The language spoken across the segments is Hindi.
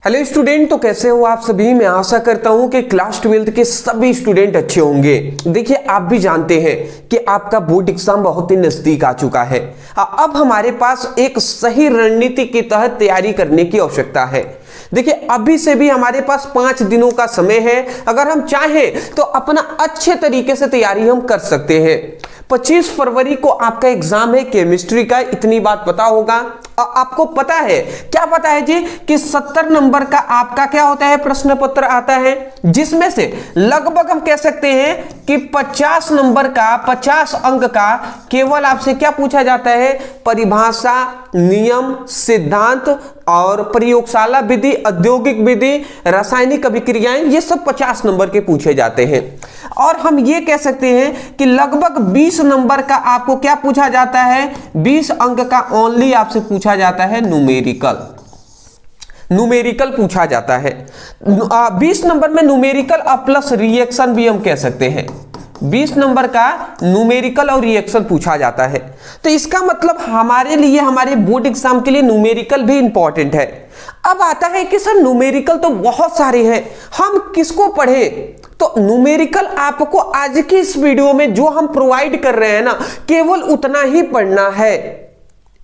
हेलो स्टूडेंट, तो कैसे हो आप सभी। मैं आशा करता हूं कि क्लास 12th के सभी स्टूडेंट अच्छे होंगे। देखिए, आप भी जानते हैं कि आपका बोर्ड एग्जाम बहुत ही नजदीक आ चुका है। अब हमारे पास एक सही रणनीति के तहत तैयारी करने की आवश्यकता है। देखिए, अभी से भी हमारे पास 5 दिनों का समय है। अगर हम चाहें तो अपना अच्छे तरीके से तैयारी हम कर सकते हैं। 25 फरवरी को आपका एग्जाम है केमिस्ट्री का, इतनी बात पता होगा। आपको पता है, क्या पता है जी, कि 70 नंबर का आपका क्या होता है, प्रश्न पत्र आता है, जिसमें से लगभग हम कह सकते हैं कि 50 नंबर का, 50 अंक का केवल आपसे क्या पूछा जाता है, परिभाषा, नियम, सिद्धांत और प्रयोगशाला विधि, औद्योगिक विधि, रासायनिक अभिक्रियाएं, ये सब 50 नंबर के पूछे जाते हैं। और हम ये कह सकते हैं कि लगभग 20 नंबर का आपको क्या पूछा जाता है, 20 अंक का ओनली आपसे पूछा जाता है न्यूमेरिकल पूछा जाता है। 20 नंबर में न्यूमेरिकल प्लस रिएक्शन भी हम कह सकते हैं। 20 नंबर का न्यूमेरिकल और रिएक्शन पूछा जाता है। तो इसका मतलब हमारे लिए, हमारे बोर्ड एग्जाम के लिए न्यूमेरिकल भी इंपॉर्टेंट है। अब आता है कि सर न्यूमेरिकल तो बहुत सारे हैं, हम किसको पढ़ें। तो न्यूमेरिकल आपको आज की इस वीडियो में जो हम प्रोवाइड कर रहे हैं ना, केवल उतना ही पढ़ना है।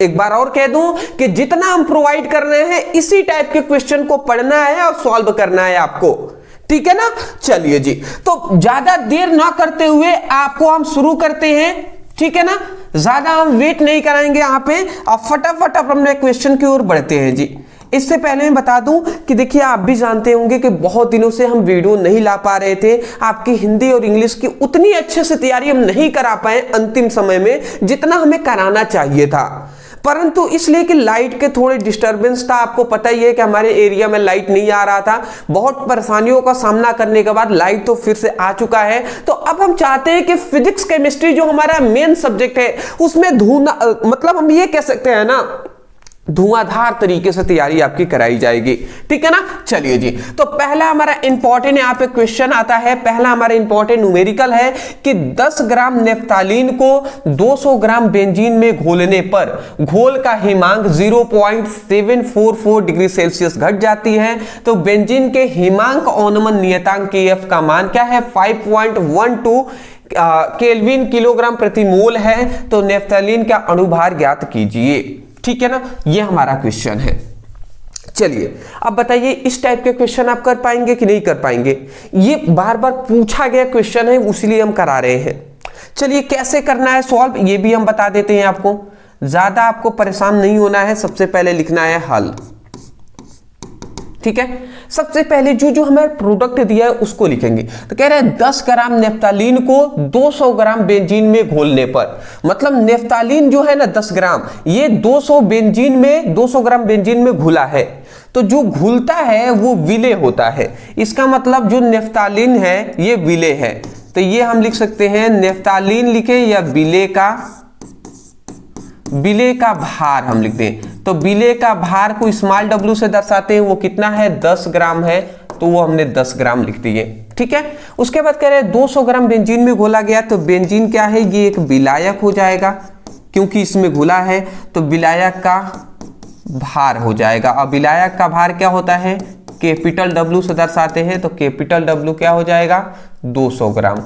एक बार और कह दूं कि जितना हम प्रोवाइड कर रहे हैं, इसी टाइप के क्वेश्चन को पढ़ना है और सॉल्व करना है आपको। ठीक है ना। चलिए जी, तो ज्यादा देर ना करते हुए आपको हम शुरू करते हैं। ठीक है ना, ज्यादा हम वेट नहीं कराएंगे यहां पे, अब फटाफट अपने क्वेश्चन की ओर बढ़ते हैं जी। इससे पहले मैं बता दूं कि देखिए, आप भी जानते होंगे कि बहुत दिनों से हम वीडियो नहीं ला पा रहे थे। आपकी हिंदी और इंग्लिश की उतनी अच्छे से तैयारी हम नहीं करा पाए अंतिम समय में, जितना हमें कराना चाहिए था। परंतु इसलिए कि लाइट के थोड़े डिस्टरबेंस था। आपको पता ही है कि हमारे एरिया में लाइट नहीं आ रहा था। बहुत परेशानियों का सामना करने के बाद लाइट तो फिर से आ चुका है। तो अब हम चाहते हैं कि फिजिक्स केमिस्ट्री जो हमारा मेन सब्जेक्ट है, उसमें मतलब हम ये कह सकते हैं ना, धुआंधार तरीके से तैयारी आपकी कराई जाएगी। ठीक है ना। चलिए जी, तो पहला हमारा इंपॉर्टेंट यहाँ पे क्वेश्चन आता है। पहला हमारा इंपॉर्टेंट न्यूमेरिकल है कि 10 ग्राम नेफ्थालीन को 200 ग्राम बेंजीन में घोलने पर घोल का हिमांक 0.744 डिग्री सेल्सियस घट जाती है। तो बेंजीन के हिमांक अवनमन नियतांक KF का मान क्या है, 5.12 केल्विन किलोग्राम प्रति मोल है। तो नेफ्थालीन का अणुभार ज्ञात कीजिए। ठीक है ना, ये हमारा क्वेश्चन है। चलिए, अब बताइए, इस टाइप के क्वेश्चन आप कर पाएंगे कि नहीं कर पाएंगे। ये बार बार पूछा गया क्वेश्चन है, इसलिए हम करा रहे हैं। चलिए, कैसे करना है सॉल्व, ये भी हम बता देते हैं आपको। ज्यादा आपको परेशान नहीं होना है। सबसे पहले लिखना है हल। ठीक है, सबसे पहले जो हमें प्रोडक्ट दिया है उसको लिखेंगे। तो कह रहे हैं 10 ग्राम नेफ्थालीन को 200 ग्राम बेंजीन में घोलने पर, मतलब नेफ्थालीन जो है ना 10 ग्राम, ये 200 ग्राम बेंजीन में घुला है। तो जो घुलता है वो विलेय होता है। इसका मतलब जो नेफ्थालीन है ये विलेय है। तो ये हम लिख सकते हैं नेफ्थालीन लिखे या विलेय का भार हम लिख दें। तो विलेय का भार को स्मॉल w से दर्शाते हैं, वो कितना है, 10 ग्राम है। तो वो हमने 10 ग्राम लिख दिए। ठीक है, उसके बाद कह रहे हैं 200 ग्राम बेंजीन में घोला गया। तो बेंजीन क्या है, ये एक विलायक हो जाएगा, क्योंकि इसमें घुला है। तो विलायक का भार हो जाएगा। अब विलायक का भार क्या होता है, कैपिटल W से दर्शाते हैं। तो कैपिटल W क्या हो जाएगा, 200 ग्राम।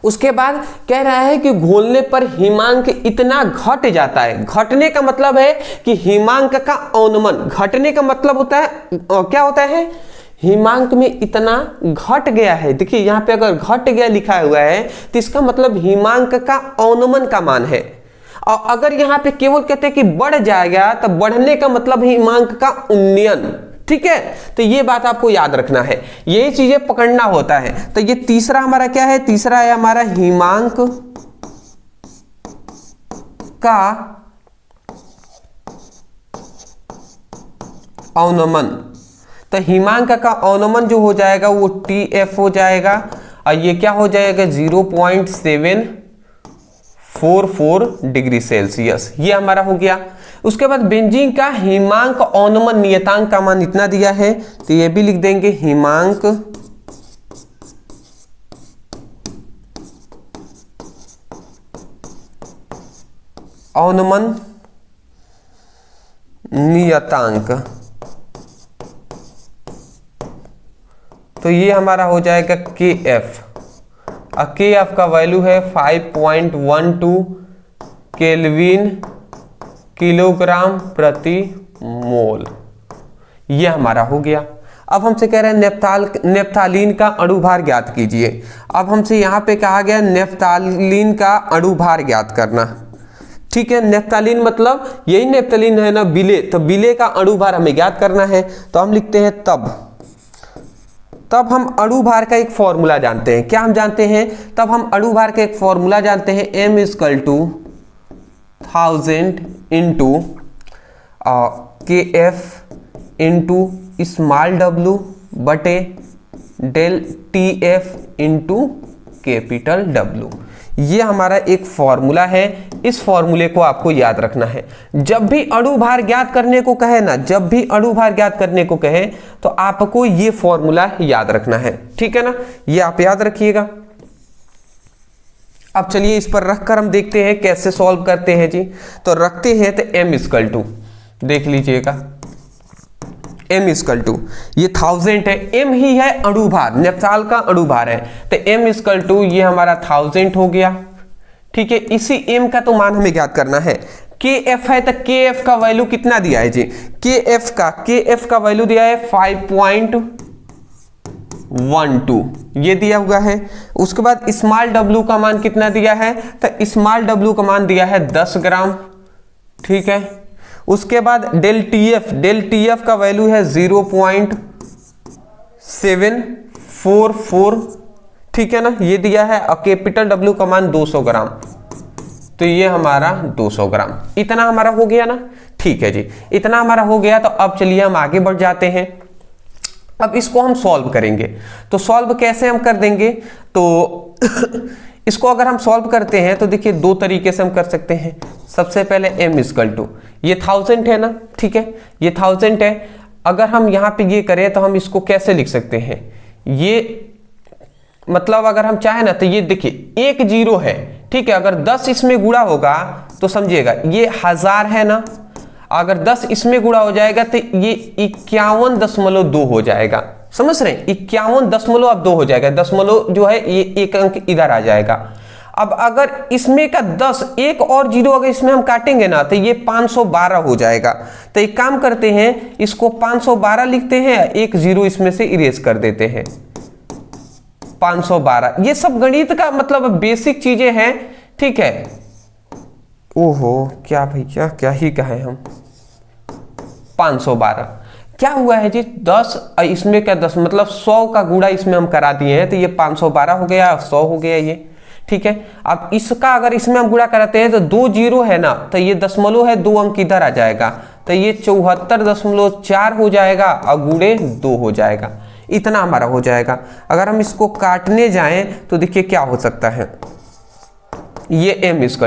उसके बाद कह रहा है कि घोलने पर हिमांक इतना घट जाता है। घटने का मतलब है कि हिमांक का अवनमन, घटने का मतलब होता है क्या होता है, हिमांक में इतना घट गया है। देखिए, यहां पे अगर घट गया लिखा हुआ है तो इसका मतलब हिमांक का अवनमन का मान है। और अगर यहां पे केवल कहते हैं कि बढ़ जाएगा, तो बढ़ने का मतलब हिमांक का उन्नयन। ठीक है, तो ये बात आपको याद रखना है, यही चीजें पकड़ना होता है। तो ये तीसरा हमारा क्या है, तीसरा है हमारा हिमांक का अवनमन। तो हिमांक का अवनमन जो हो जाएगा वो TF हो जाएगा। और ये क्या हो जाएगा, 0.744 डिग्री सेल्सियस। ये हमारा हो गया। उसके बाद बेंजीन का हिमांक अवनमन नियतांक का मान इतना दिया है। तो ये भी लिख देंगे, हिमांक अवनमन नियतांक, तो ये हमारा हो जाएगा KF। KF का वैल्यू है 5.12 केल्विन किलोग्राम प्रति मोल। ये हमारा हो गया। अब हमसे कह रहे हैं नेफ्थालीन का अणुभार ज्ञात कीजिए। अब हमसे यहाँ पे कहा गया नेफ्थालीन का अणुभार ज्ञात करना। ठीक है, नेफ्थालीन मतलब यही नेफ्थालीन है ना, बिले, तो बिले का अणुभार हमें ज्ञात करना है। तो हम लिखते हैं तब हम अणुभार का एक फॉर्मूला जानते हैं। क्या हम जानते हैं? तब हम अणुभार का एक फॉर्मूला जानते हैं, M = 1000 into KF into small w बटे del TF into capital W। ये हमारा एक फॉर्मूला है। इस फॉर्मूले को आपको याद रखना है। जब भी अणुभार ज्ञात करने को कहे ना, जब भी अणुभार ज्ञात करने को कहे तो आपको ये फॉर्मूला याद रखना है। ठीक है ना, ये आप याद रखिएगा। अब चलिए इस पर रखकर हम देखते हैं कैसे सॉल्व करते हैं जी। तो रखते हैं तो M = देख लीजिएगा, M = ये 1000 है, M ही है अणुभार, नेफ्थाल का अणुभार है, तो M = ये हमारा 1000 हो गया। ठीक है, इसी M का तो मान हमें ज्ञात करना है। KF है तो KF का वैल्यू कितना दिया है जी? KF का वैल्यू दिया है 5.12, ये दिया हुआ है। उसके बाद स्मॉल w का मान कितना दिया है? तो स्मॉल w का मान दिया है 10 ग्राम। ठीक है, उसके बाद डेल TF का वैल्यू है 0.744। ठीक है ना, ये दिया है। और कैपिटल W का मान 200 ग्राम, तो ये हमारा 200 ग्राम। इतना हमारा हो गया ना। ठीक है जी, इतना हमारा हो गया। तो अब चलिए हम आगे बढ़ जाते हैं। अब इसको हम सॉल्व करेंगे। तो सॉल्व कैसे हम कर देंगे? तो इसको अगर हम सॉल्व करते हैं तो देखिए दो तरीके से हम कर सकते हैं। सबसे पहले M = ये 1000 है ना। ठीक है, ये 1000 है। अगर हम यहाँ पे ये करें तो हम इसको कैसे लिख सकते हैं? ये मतलब अगर हम चाहें ना तो ये देखिए 1 0 है। ठीक है, अगर 10 इसमें गुणा होगा तो समझिएगा ये 1000 है ना। अगर 10 इसमें गुणा हो जाएगा तो ये 51.2 हो जाएगा। समझ रहे हैं? 51.2 हो जाएगा। दशमलव जो है ये एक अंक इधर आ जाएगा। अब अगर इसमें का 10 एक और 0 अगर इसमें हम काटेंगे ना तो ये 512 हो जाएगा। तो एक काम करते हैं, इसको 512 लिखते हैं, एक 0 इसमें से इरेज कर देते हैं। 512, ये सब गणित का मतलब बेसिक चीजें हैं। ठीक है, ओहो क्या भैया क्या ही कहे हम। 512 क्या हुआ है जी? 10 इसमें क्या 10 मतलब 100 का गुणा इसमें हम करा दिए हैं, तो ये 512 हो गया, 100 हो गया ये। ठीक है, अब इसका अगर इसमें हम गुणा कराते हैं तो 2 0 है ना, तो ये दशमलव है, 2 अंक इधर आ जाएगा, तो ये 74.4 हो जाएगा और गुणे 2 हो जाएगा। इतना हमारा हो जाएगा। अगर हम इसको काटने जाएं तो देखिए क्या हो सकता है। ये M =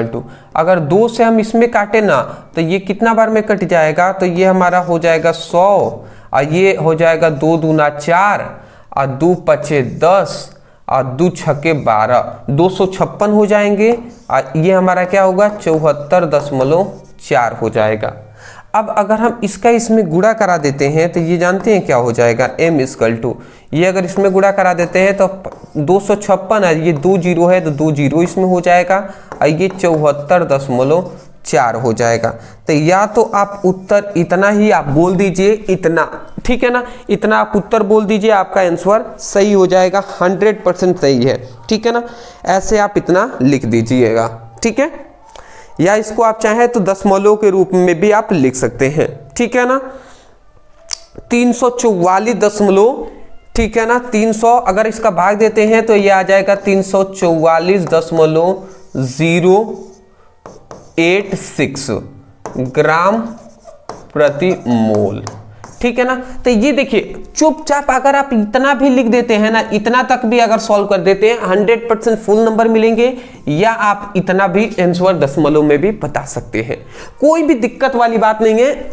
अगर 2 से हम इसमें काटे ना तो ये कितना बार में कट जाएगा? तो ये हमारा हो जाएगा 100 और ये हो जाएगा 2 दूना 4 और 2 पचे 10 और 2 छक्के 12, 256 हो जाएंगे। और ये हमारा क्या होगा? 74.4 हो जाएगा। अब अगर हम इसका इसमें गुणा करा देते हैं तो ये जानते हैं क्या हो जाएगा? M = ये अगर इसमें गुणा करा देते हैं तो 256 है, ये 2 0 है तो 2 0 इसमें हो जाएगा और ये 74.4 हो जाएगा। तो या तो आप उत्तर इतना ही आप बोल दीजिए, इतना। ठीक है ना, इतना आप उत्तर बोल दीजिए, आपका आंसर सही हो जाएगा, 100% सही है। ठीक है ना, ऐसे आप इतना लिख दीजिएगा। ठीक है, या इसको आप चाहें तो दशमलव के रूप में भी आप लिख सकते हैं। ठीक है ना, 344 ठीक है ना, 300 अगर इसका भाग देते हैं तो ये आ जाएगा 344.086 ग्राम प्रति मोल। ठीक है ना, तो ये देखिए चुपचाप अगर आप इतना भी लिख देते हैं ना, इतना तक भी अगर सॉल्व कर देते हैं 100% फुल नंबर मिलेंगे, या आप इतना भी आंसर दशमलव में भी बता सकते हैं। कोई भी दिक्कत वाली बात नहीं है,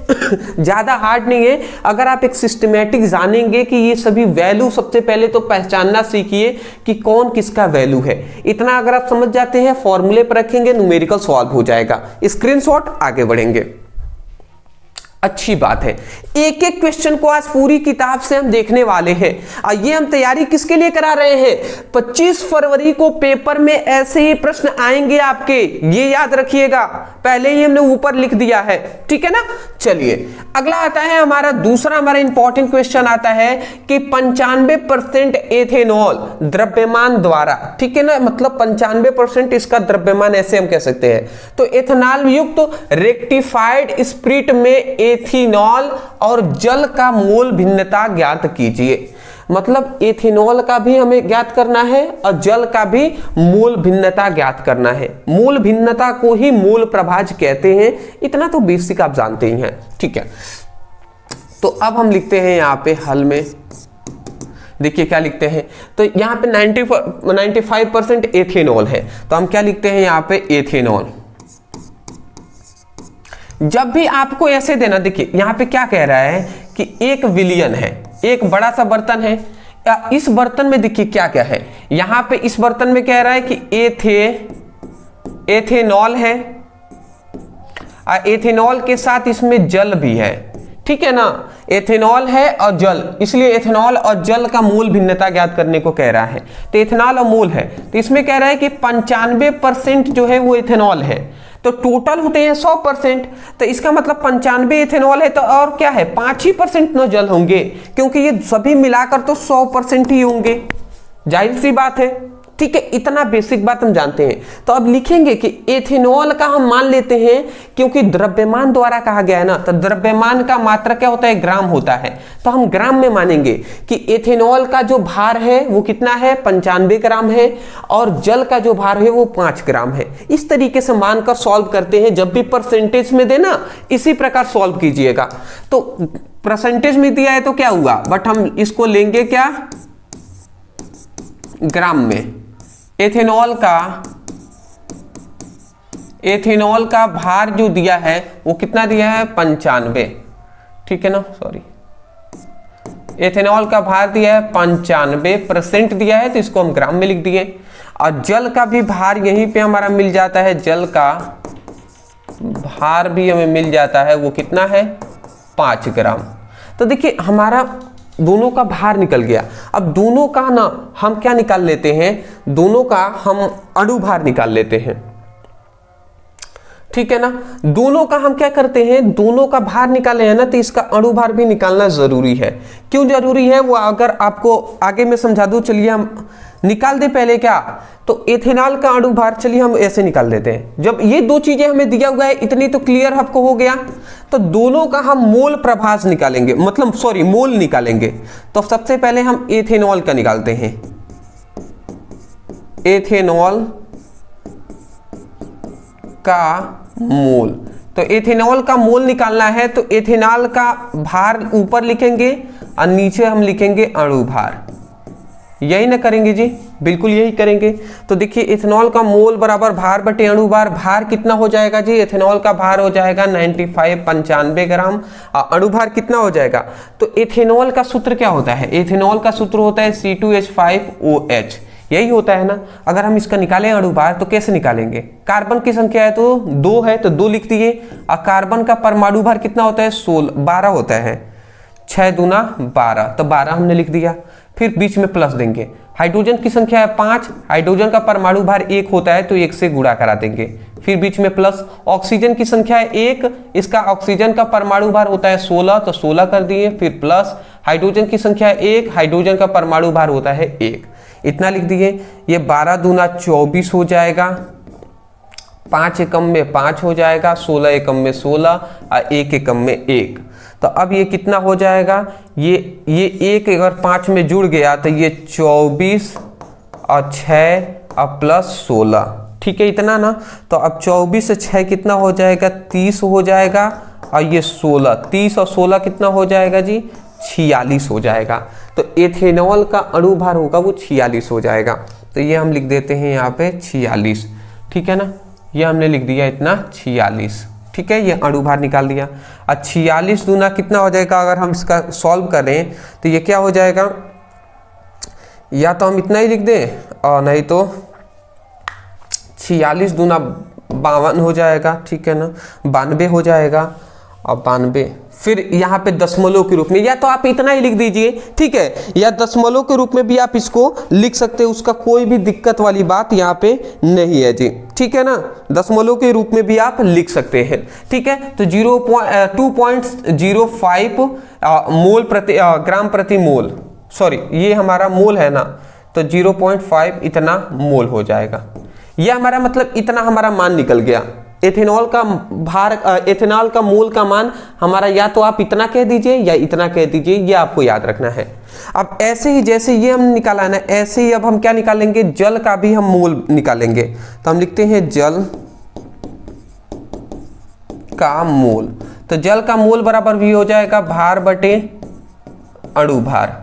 ज्यादा हार्ड नहीं है। अगर आप एक सिस्टमैटिक जानेंगे कि ये सभी वैल्यू, सबसे पहले तो पहचानना सीखिए कि कौन किसका वैल्यू है। इतना अगर आप समझ जाते हैं, फॉर्मूले पर रखेंगे, न्यूमेरिकल सॉल्व हो जाएगा। स्क्रीनशॉट, आगे बढ़ेंगे। अच्छी बात है। एक एक क्वेश्चन को आज पूरी किताब से हम देखने वाले हैं। ये हम तैयारी किसके लिए करा रहे हैं? 25 फरवरी को पेपर में ऐसे ही प्रश्न आएंगे आपके, ये याद रखिएगा, पहले ही हमने ऊपर लिख दिया है, ठीक है ना। चलिए अगला आता है हमारा इंपॉर्टेंट क्वेश्चन आता है कि 95% एथेनॉल द्रव्यमान द्वारा, ठीक है ना, मतलब 95% इसका द्रव्यमान, ऐसे हम कह सकते हैं। तो एथेनॉल युक्त रेक्टिफाइड स्पिरिट में एथेनॉल और जल का मोल भिन्नता ज्ञात कीजिए। मतलब एथेनॉल का भी हमें ज्ञात करना है और जल का भी मोल भिन्नता ज्ञात करना है। मोल भिन्नता को ही मोल प्रभाज कहते हैं, इतना तो बेसिक आप जानते ही हैं, ठीक है। तो अब हम लिखते हैं यहाँ पे हल में, देखिए क्या लिखते हैं। तो यहाँ पे 95% एथेनॉल है, तो हम क्या लिखते हैं यहाँ पे एथेनॉल। जब भी आपको ऐसे देना, देखिए यहाँ पे क्या कह रहा है कि 1 विलियन है, एक बड़ा सा बर्तन है, इस बर्तन में देखिए क्या क्या है। यहाँ पे इस बर्तन में कह रहा है कि एथेनॉल है, एथेनॉल के साथ इसमें जल भी है, ठीक है ना। एथेनॉल है और जल, इसलिए एथेनॉल और जल का मोल भिन्नता ज्ञात करने को कह रहा है। तो एथेनॉल और मोल है, तो इसमें कह रहा है कि 95% जो है वो एथेनॉल है, तो टोटल होते हैं 100%। तो इसका मतलब 95 एथेनॉल है, तो और क्या है 5% न जल होंगे, क्योंकि ये सभी मिलाकर तो 100% ही होंगे, जाहिर सी बात है, ठीक है। इतना बेसिक बात हम जानते हैं। तो अब लिखेंगे कि एथेनॉल का हम मान लेते हैं, क्योंकि द्रव्यमान द्वारा कहा गया है ना, तो द्रव्यमान का मात्रा क्या होता है? ग्राम होता है, तो हम ग्राम में मानेंगे कि एथेनॉल का जो भार है वो कितना है? 95 ग्राम है, और जल का जो भार है वो 5 ग्राम है। इस तरीके से मानकर सॉल्व करते हैं। जब भी परसेंटेज में देना, इसी प्रकार सॉल्व कीजिएगा। तो परसेंटेज में दिया है तो क्या हुआ, बट हम इसको लेंगे क्या? ग्राम में। एथेनॉल का भार जो दिया है वो कितना दिया है? 95, ठीक है ना, सॉरी, एथेनॉल का भार दिया है 95% दिया है, तो इसको हम ग्राम में लिख दिए। और जल का भी भार यहीं पे हमारा मिल जाता है, जल का भार भी हमें मिल जाता है, वो कितना है? 5 ग्राम। तो देखिए हमारा दोनों का भार निकल गया। अब दोनों का ना हम क्या निकाल लेते हैं? दोनों का हम अणु भार निकाल लेते हैं, ठीक है ना। दोनों का हम क्या करते हैं? दोनों का भार निकाले हैं ना, तो इसका अणु भार भी निकालना जरूरी है। क्यों जरूरी है वो अगर आपको आगे में समझा दूं, चलिए हम निकाल दे पहले क्या। तो एथेनॉल का अणु भार, चलिए हम ऐसे निकाल देते हैं। जब ये दो चीजें हमें दिया हुआ है, इतनी तो क्लियर आपको हो गया। तो दोनों का हम मोल प्रभाज निकालेंगे, मतलब सॉरी मोल निकालेंगे। तो सबसे पहले हम एथेनॉल का निकालते हैं, एथेनॉल का मोल। तो एथेनॉल का मोल निकालना है, तो एथेनॉल का भार ऊपर लिखेंगे और नीचे हम लिखेंगे अणु भार। यही ना करेंगे जी, बिल्कुल यही करेंगे। तो देखिए एथेनॉल का मोल बराबर भार बटे अणु भार। भार कितना हो जाएगा जी? एथेनॉल का भार हो जाएगा 95 ग्राम, और अणु भार कितना हो जाएगा? तो एथेनॉल का सूत्र क्या होता है? एथेनॉल का सूत्र होता है C2H5OH, यही होता है ना। अगर हम इसका निकालें अणु भार, तो कैसे निकालेंगे? कार्बन की संख्या है तो 2 है, तो 2 लिख दिए। और कार्बन का परमाणु भार कितना होता है? 12 होता है, 6 दूना 12, तो 12 हमने लिख दिया। फिर बीच में प्लस देंगे। हाइड्रोजन की संख्या है 5, हाइड्रोजन का परमाणु भार 1 होता है, तो 1 से गुणा करा देंगे। फिर बीच में प्लस। ऑक्सीजन की संख्या है 1, इसका ऑक्सीजन का परमाणु भार होता है 16, तो 16 कर दिए। फिर प्लस। हाइड्रोजन की संख्या है 1, हाइड्रोजन का परमाणु भार होता है 1, इतना लिख दिए। ये 12 दूना 24 हो जाएगा, 5 एकम में 5 हो जाएगा, 16 एकम में 16 और 1 एकम में 1। तो अब ये कितना हो जाएगा? ये 1 अगर 5 में जुड़ गया तो ये 24 और 6 और प्लस 16, ठीक है, इतना ना। तो अब 24 से 6 कितना हो जाएगा? 30 हो जाएगा, और ये 16, 30 और 16 कितना हो जाएगा जी? 46 हो जाएगा। तो एथेनॉल का अणु भार होगा वो 46 हो जाएगा। तो ये हम लिख देते हैं यहाँ पे 46, ठीक है ना। ये हमने लिख दिया इतना 46, ठीक है। ये अणु भार निकाल दिया। और 46 दूना कितना हो जाएगा? अगर हम इसका सॉल्व करें तो ये क्या हो जाएगा? या तो हम इतना ही लिख दें, और नहीं तो 46 दूना 52 हो जाएगा, ठीक है ना, 92 हो जाएगा। और 92, फिर यहाँ पे दशमलव के रूप में, या तो आप इतना ही लिख दीजिए, ठीक है, या दशमलव के रूप में भी आप इसको लिख सकते हैं, उसका कोई भी दिक्कत वाली बात यहाँ पे नहीं है जी, ठीक है ना। दशमलव के रूप में भी आप लिख सकते हैं, ठीक है। तो 2.05 मोल प्रति ग्राम प्रति मोल, सॉरी ये हमारा मोल है ना, तो 0.5 इतना मोल हो जाएगा। यह हमारा मतलब इतना हमारा मान निकल गया। एथेनॉल का भार, एथेनॉल का मोल का मान हमारा या तो आप इतना कह दीजिए या इतना कह दीजिए, ये आपको याद रखना है। अब ऐसे ही जैसे ये हम निकाला ना, ऐसे ही अब हम क्या निकालेंगे, जल का भी हम मोल निकालेंगे। तो हम लिखते हैं जल का मोल। तो जल का मोल बराबर भी हो जाएगा भार बटे अणु भार।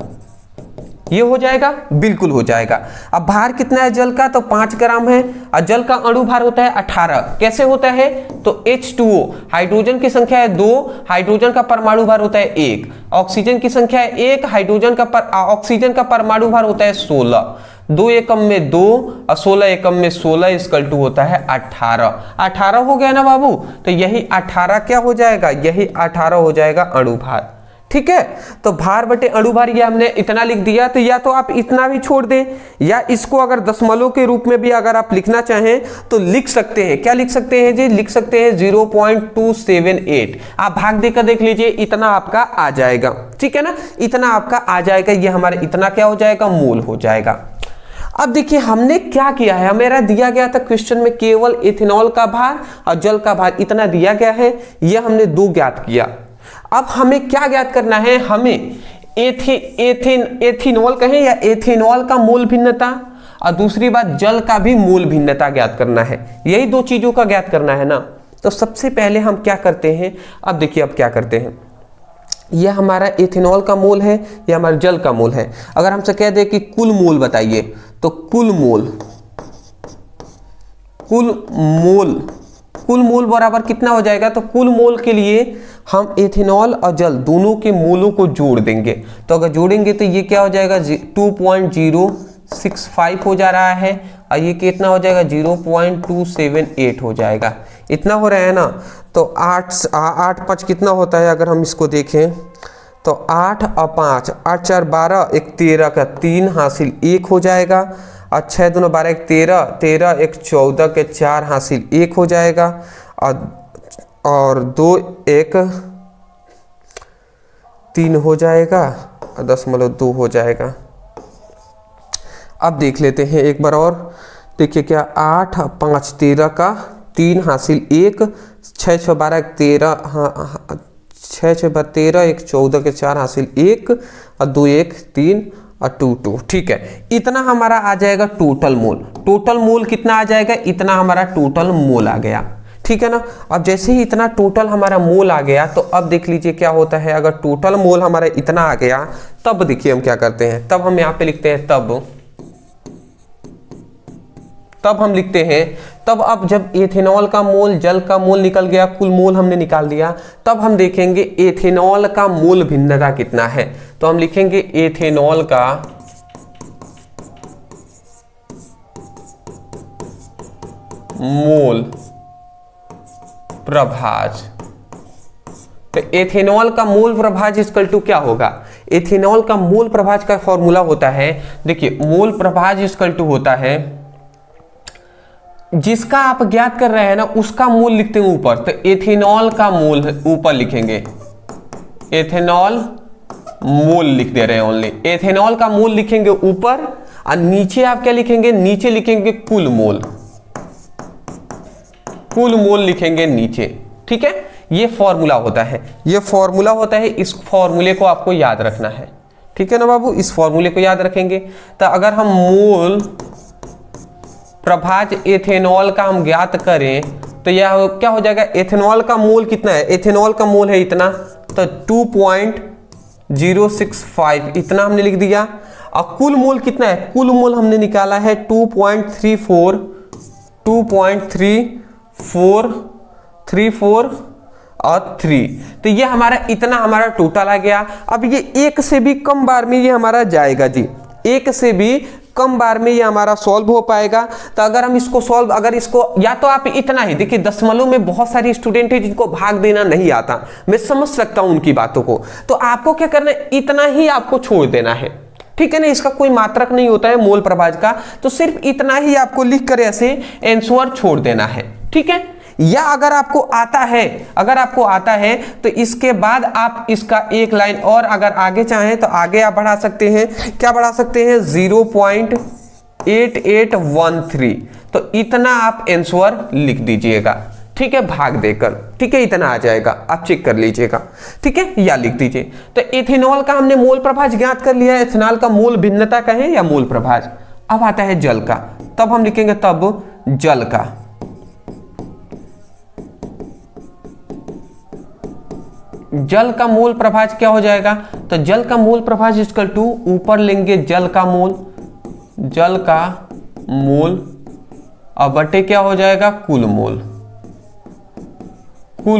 ये हो जाएगा, बिल्कुल हो जाएगा। अब भार कितना है जल का, तो 5 ग्राम है, और जल का अणु भार होता है 18। कैसे होता है, तो H2O, हाइड्रोजन की संख्या है 2, हाइड्रोजन का परमाणु भार होता है 1, ऑक्सीजन की संख्या है 1, ऑक्सीजन का परमाणु भार होता है 16। 2 एकम में 2 और 16 एकम में 16 इक्वल टू होता है 18। 18 हो गया ना बाबू, तो यही 18 क्या हो जाएगा, यही 18 हो जाएगा अणु भार, ठीक है। तो भार बटे अणु भार ये हमने इतना लिख दिया। तो या तो आप इतना भी छोड़ दें, या इसको अगर दशमलव के रूप में भी अगर आप लिखना चाहें तो लिख सकते हैं। क्या लिख सकते हैं जी, लिख सकते हैं 0.278। आप भाग देकर देख लीजिए, इतना आपका आ जाएगा, ठीक है ना, इतना आपका आ जाएगा। ये हमारे इतना क्या हो जाएगा, मोल हो जाएगा। अब देखिए हमने क्या किया है, हमें दिया गया था क्वेश्चन में केवल एथेनॉल का भार और जल का भार इतना दिया गया है, यह हमने 2 ज्ञात किया। अब हमें क्या ज्ञात करना है, हमें एथेनॉल कहें या एथेनॉल का मोल भिन्नता, और दूसरी बात जल का भी मोल भिन्नता ज्ञात करना है। यही 2 चीजों का ज्ञात करना है ना। तो सबसे पहले हम क्या करते हैं, अब देखिए अब क्या करते हैं, यह हमारा एथेनॉल का मोल है, यह हमारा जल का मोल है। अगर हमसे कह दे कि कुल मोल बताइए, तो कुल मोल बराबर कितना हो जाएगा, तो कुल मोल के लिए हम एथेनॉल और जल दोनों के मोलों को जोड़ देंगे। तो अगर जोड़ेंगे तो ये क्या हो जाएगा, 2.065 हो जा रहा है, और ये कितना हो जाएगा, 0.278 हो जाएगा। इतना हो रहा है ना। तो 8 5 कितना होता है, अगर हम इसको देखें तो 8 और 5, 8 4 12, 1 13 का 3 हासिल 1 हो जाएगा, और 6 2 12 1 13, 13 1 14 के 4 हासिल 1 हो जाएगा, और 2 1 3 हो जाएगा, और 0.2 हो जाएगा। अब देख लेते हैं एक बार और, देखिए क्या 8 5 13 का 3 हासिल 1, 6 6 12 13, 6 6 13 1 14 के 4 हासिल 1, और 2 1 3 और 2 2, ठीक है। इतना हमारा आ जाएगा टोटल मोल। टोटल मोल कितना आ जाएगा, इतना हमारा टोटल मोल आ गया, ठीक है ना। अब जैसे ही इतना टोटल हमारा मोल आ गया, तो अब देख लीजिए क्या होता है, अगर टोटल मोल हमारा इतना आ गया, तब देखिए हम क्या करते हैं, तब हम यहाँ पे लिखते हैं तब हम लिखते हैं, तब अब जब एथेनॉल का मोल जल का मोल निकल गया, कुल मोल हमने निकाल दिया, तब हम देखेंगे एथेनॉल का मोल भिन्नता कितना है। तो हम लिखेंगे एथेनॉल का मोल प्रभाज। तो एथेनॉल का मोल प्रभाज इक्वल टू क्या होगा, एथेनॉल का मोल प्रभाज का फॉर्मूला होता है, देखिए मोल प्रभाज इक्वल टू होता है, जिसका आप ज्ञात कर रहे हैं ना उसका मोल लिखते हैं ऊपर। तो एथेनॉल का मोल ऊपर लिखेंगे, एथेनॉल मोल लिख दे रहे हैं ओनली, एथेनॉल का मोल लिखेंगे ऊपर, और नीचे आप क्या लिखेंगे, नीचे लिखेंगे कुल मोल लिखेंगे नीचे, ठीक है। ये फॉर्मूला होता है, ये फॉर्मूला होता है, इस फॉर्मूले को आपको याद रखना है, ठीक है ना बाबू, इस फॉर्मूले को याद रखेंगे। तो अगर हम मोल प्रभाज एथेनॉल का हम ज्ञात करें, तो यह क्या हो जाएगा, एथेनॉल का मोल कितना है, एथेनॉल का मोल है इतना, तो 2.065 इतना हमने लिख दिया। और कुल मोल कितना है, कुल मोल हमने निकाला है 2.34 और 3। तो ये हमारा इतना हमारा टोटल आ गया। अब ये 1 से भी कम बार में ये हमारा जाएगा जी, 1 से भी कम बार में ये हमारा सॉल्व हो पाएगा। तो अगर हम इसको सॉल्व, अगर इसको या तो आप इतना ही देखिए, दशमलव में बहुत सारे स्टूडेंट है जिनको भाग देना नहीं आता, मैं समझ सकता हूं उनकी बातों को। तो आपको क्या करना है, इतना ही आपको छोड़ देना है, ठीक है ना। इसका कोई मात्रक नहीं होता है मोल प्रभाज का, तो सिर्फ इतना ही आपको लिख कर ऐसे आंसर छोड़ देना है, ठीक है। या अगर आपको आता है तो इसके बाद आप इसका एक लाइन और अगर आगे चाहें तो आगे आप बढ़ा सकते हैं। क्या बढ़ा सकते हैं, 0.8813, तो इतना आप आंसर लिख दीजिएगा, ठीक है, भाग देकर, ठीक है, इतना आ जाएगा, आप चेक कर लीजिएगा, ठीक है, या लिख दीजिए। तो एथेनॉल का हमने मोल प्रभाज ज्ञात कर लिया है, एथेनॉल का मोल भिन्नता कहें या मोल प्रभाज। अब आता है जल का, तब हम लिखेंगे तब जल का, जल का मोल प्रभाज क्या हो जाएगा, तो जल का मोल प्रभाज इक्वल टू, ऊपर लेंगे जल का मोल और बटे क्या हो जाएगा, कुल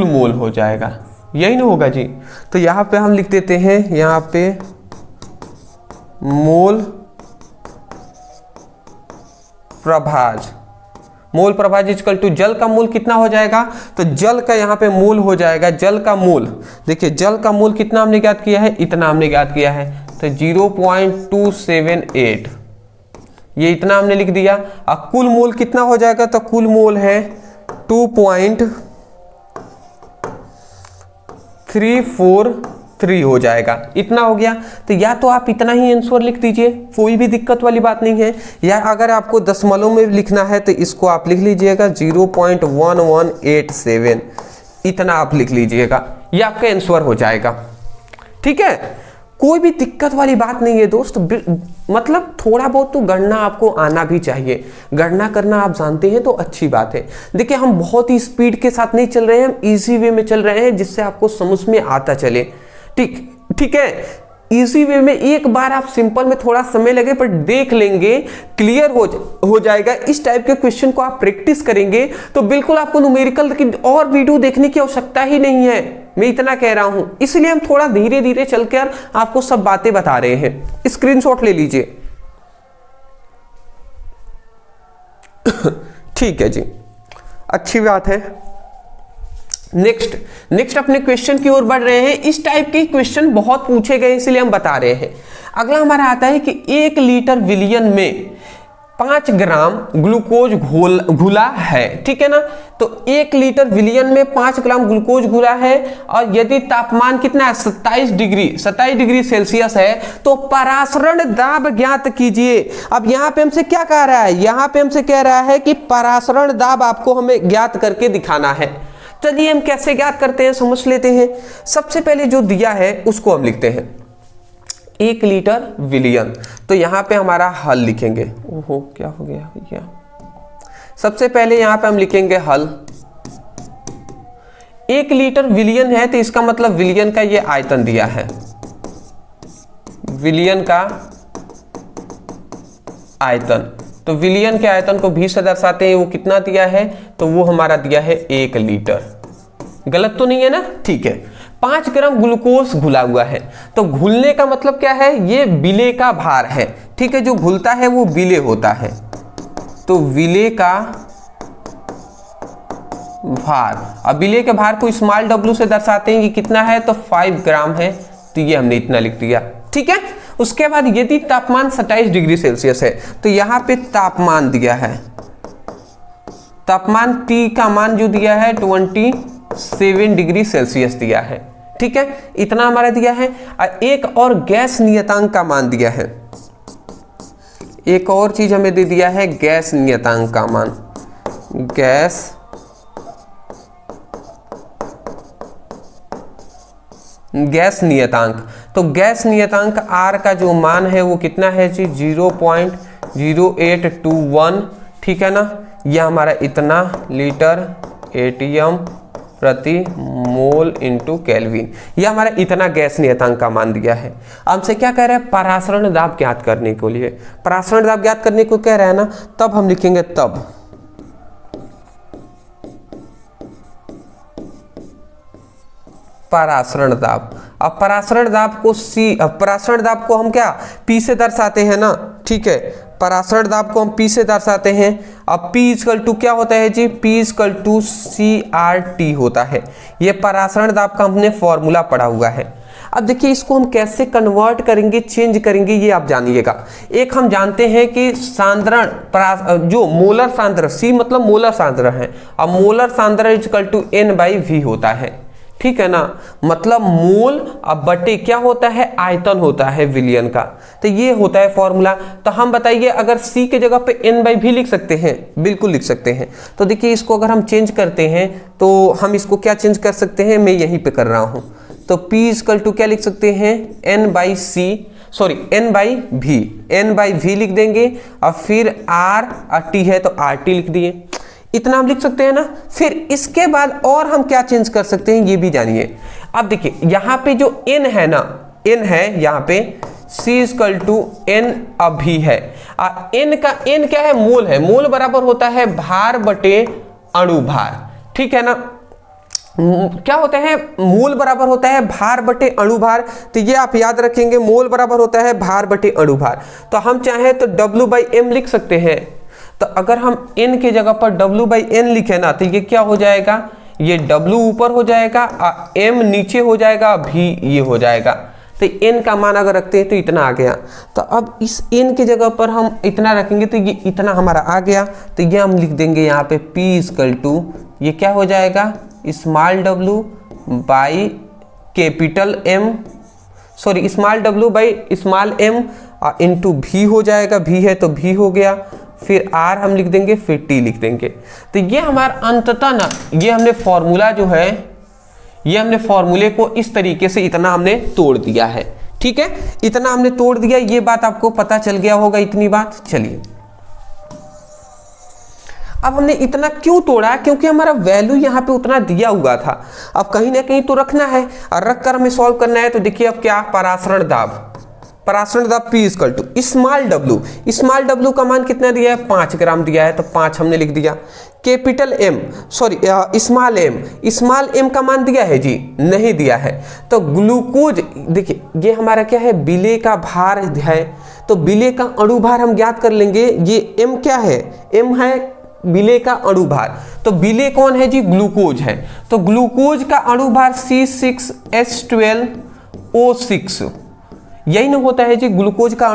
मोल हो जाएगा, यही ना होगा जी। तो यहां पे हम लिख देते हैं, यहां पे मोल प्रभाज इक्वल टू जल का मोल कितना हो जाएगा, तो जल का यहाँ पे मोल हो जाएगा, जल का मोल, देखिए जल का मोल कितना हमने ज्ञात किया है, इतना हमने ज्ञात किया है, तो 0.278, ये इतना हमने लिख दिया। अब कुल मोल कितना हो जाएगा, तो कुल मोल है 2.343 हो जाएगा, इतना हो गया। तो या तो आप इतना ही आंसर लिख दीजिए, कोई भी दिक्कत वाली बात नहीं है, या अगर आपको दशमलव में लिखना है तो इसको आप लिख लीजिएगा 0.1187, इतना आप लिख लीजिएगा, ये आपका आंसर हो जाएगा, ठीक है। कोई भी दिक्कत वाली बात नहीं है दोस्त, मतलब थोड़ा बहुत तो गणना आपको आना भी चाहिए, गणना करना आप जानते हैं तो अच्छी बात है। देखिए हम बहुत ही स्पीड के साथ नहीं चल रहे हैं, हम इजी वे में चल रहे हैं जिससे आपको समझ में आता चले, ठीक है। इजी वे में एक बार आप सिंपल में थोड़ा समय लगे पर देख लेंगे, क्लियर हो जाएगा। इस टाइप के क्वेश्चन को आप प्रैक्टिस करेंगे तो बिल्कुल आपको न्यूमेरिकल की और वीडियो देखने की आवश्यकता ही नहीं है, मैं इतना कह रहा हूं। इसलिए हम थोड़ा धीरे धीरे चलकर आपको सब बातें बता रहे हैं। स्क्रीनशॉट ले लीजिए, ठीक है जी, अच्छी बात है। नेक्स्ट अपने क्वेश्चन की ओर बढ़ रहे हैं। इस टाइप के क्वेश्चन बहुत पूछे गए इसलिए हम बता रहे हैं। अगला हमारा आता है कि 1 लीटर विलियन में 5 ग्राम ग्लूकोज घुला है, ठीक है ना। तो 1 लीटर विलियन में 5 ग्राम ग्लूकोज घुला है और यदि तापमान कितना है, 27 डिग्री सेल्सियस है, तो परासरण दाब ज्ञात कीजिए। अब यहाँ पे हमसे क्या कह रहा है, यहाँ पे हमसे कह रहा है कि परासरण दाब आपको हमें ज्ञात करके दिखाना है। चलिए हम कैसे ज्ञात करते हैं समझ लेते हैं। सबसे पहले जो दिया है उसको हम लिखते हैं 1 लीटर विलियन, तो यहाँ पे हमारा हल लिखेंगे। ओहो क्या हो गया भैया, सबसे पहले यहाँ पे हम लिखेंगे हल। 1 लीटर विलियन है तो इसका मतलब विलियन का ये आयतन दिया है, विलियन का आयतन, तो विलियन के आयतन को 20 से दर्शाते हैं। वो कितना दिया है, तो वो हमारा दिया है 1 लीटर। गलत तो नहीं है ना, ठीक है। 5 ग्राम ग्लूकोज घुला हुआ है, तो घुलने का मतलब क्या है, ये विलेय का भार है, ठीक है। जो घुलता है वो विलेय होता है, तो विलेय का भार। अब विलेय के भार को स्मॉल w से दर्शाते हैं कि कितना है, तो 5 ग्राम है, तो ये हमने इतना लिख दिया, ठीक है। उसके बाद यदि तापमान 27 डिग्री सेल्सियस है, तो यहाँ पे तापमान दिया है, तापमान T का मान जो दिया है 27 डिग्री सेल्सियस दिया है, ठीक है, इतना हमारा दिया है। एक और गैस नियतांक का मान दिया है, एक और चीज हमें दे दिया है गैस नियतांक का मान, गैस नियतांक। तो गैस नियतांक R का जो मान है वो कितना है जी, 0.0821, ठीक है ना। यह हमारा इतना लीटर एटीएम प्रति मोल इंटू केल्विन, यह हमारा इतना गैस नियतांक का मान दिया है। हमसे क्या कह रहा है, परासरण दाब ज्ञात करने के लिए, परासरण दाब ज्ञात करने को कह रहा है ना, तब हम लिखेंगे तब परासरण दाब। अब परासरण दाब को परासरण दाब को हम क्या P से दर्शाते हैं ना, ठीक है। परासरण दाब को हम P से दर्शाते हैं। अब P इक्वल टू क्या होता है जी, P इक्वल टू CRT होता है। ये परासरण दाब का हमने फॉर्मूला पढ़ा हुआ है। अब देखिए इसको हम कैसे कन्वर्ट करेंगे, चेंज करेंगे, ये आप जानिएगा। एक हम जानते हैं कि सांद्रण जो मोलर सांद्रण, C मतलब मोलर सांद्रण है, अब मोलर सांद्रण इक्वल टू N/V होता है, ठीक है ना। मतलब मोल अब बटे क्या होता है, आयतन होता है विलियन का। तो ये होता है फॉर्मूला। तो हम बताइए अगर C के जगह पे N/V लिख सकते हैं, बिल्कुल लिख सकते हैं। तो देखिए इसको अगर हम चेंज करते हैं तो हम इसको क्या चेंज कर सकते हैं, मैं यहीं पे कर रहा हूं। तो P इक्वल टू क्या लिख सकते हैं, N/V लिख देंगे और फिर R और T है तो RT लिख दिए। इतना हम लिख सकते हैं ना। फिर इसके बाद और हम क्या चेंज कर सकते हैं ये भी जानिए। अब देखिए यहाँ पे जो N है ना, N है यहाँ पे, C इक्वल टू N अभी है। N क्या है, मोल है। मोल बराबर होता है भार बटे अणु भार, ठीक है ना। क्या होता है, मोल बराबर होता है भार बटे अणु भार। तो ये आप याद रखेंगे, मोल बराबर होता है भार बटे अणु भार। तो हम चाहे तो W/M लिख सकते हैं। तो अगर हम N के जगह पर W/N लिखे ना तो ये क्या हो जाएगा, ये W ऊपर हो जाएगा, M नीचे हो जाएगा, V ये हो जाएगा। तो N का मान अगर रखते हैं तो इतना आ गया। तो अब इस N के जगह पर हम इतना रखेंगे तो ये इतना हमारा आ गया। तो ये हम लिख देंगे यहाँ पे P इक्वल टू, ये क्या हो जाएगा, small w by capital M, sorry small w by small M into V हो जाएगा। V है तो V हो गया, फिर R हम लिख देंगे, फिर T लिख देंगे। तो ये हमारा अंततः ना, ये हमने फॉर्मूला जो है, ये हमने फॉर्मूले को इस तरीके से इतना हमने तोड़ दिया है, ठीक है। इतना हमने तोड़ दिया, ये बात आपको पता चल गया होगा, इतनी बात। चलिए अब हमने इतना क्यों तोड़ा, क्योंकि हमारा वैल्यू यहाँ पे उतना दिया हुआ था। अब कहीं ना कहीं तो रखना है और रख कर हमें सॉल्व करना है। तो देखिए अब क्या, परासरण दाब P equal to small w का मान कितना दिया है, 5 ग्राम दिया है, तो 5 हमने लिख दिया। Capital M, sorry small m का मान दिया है जी, नहीं दिया है। तो ग्लूकोज, देखिए ये हमारा क्या है, विलेय का भार है। तो विलेय का अणु भार हम ज्ञात कर लेंगे। ये M क्या है, M है विलेय का अणु भार। तो विलेय कौन है जी, ग्लूकोज है। तो ग्लूकोज का अणु भार C6H12O6, यही ना होता है जी, ग्लूकोज का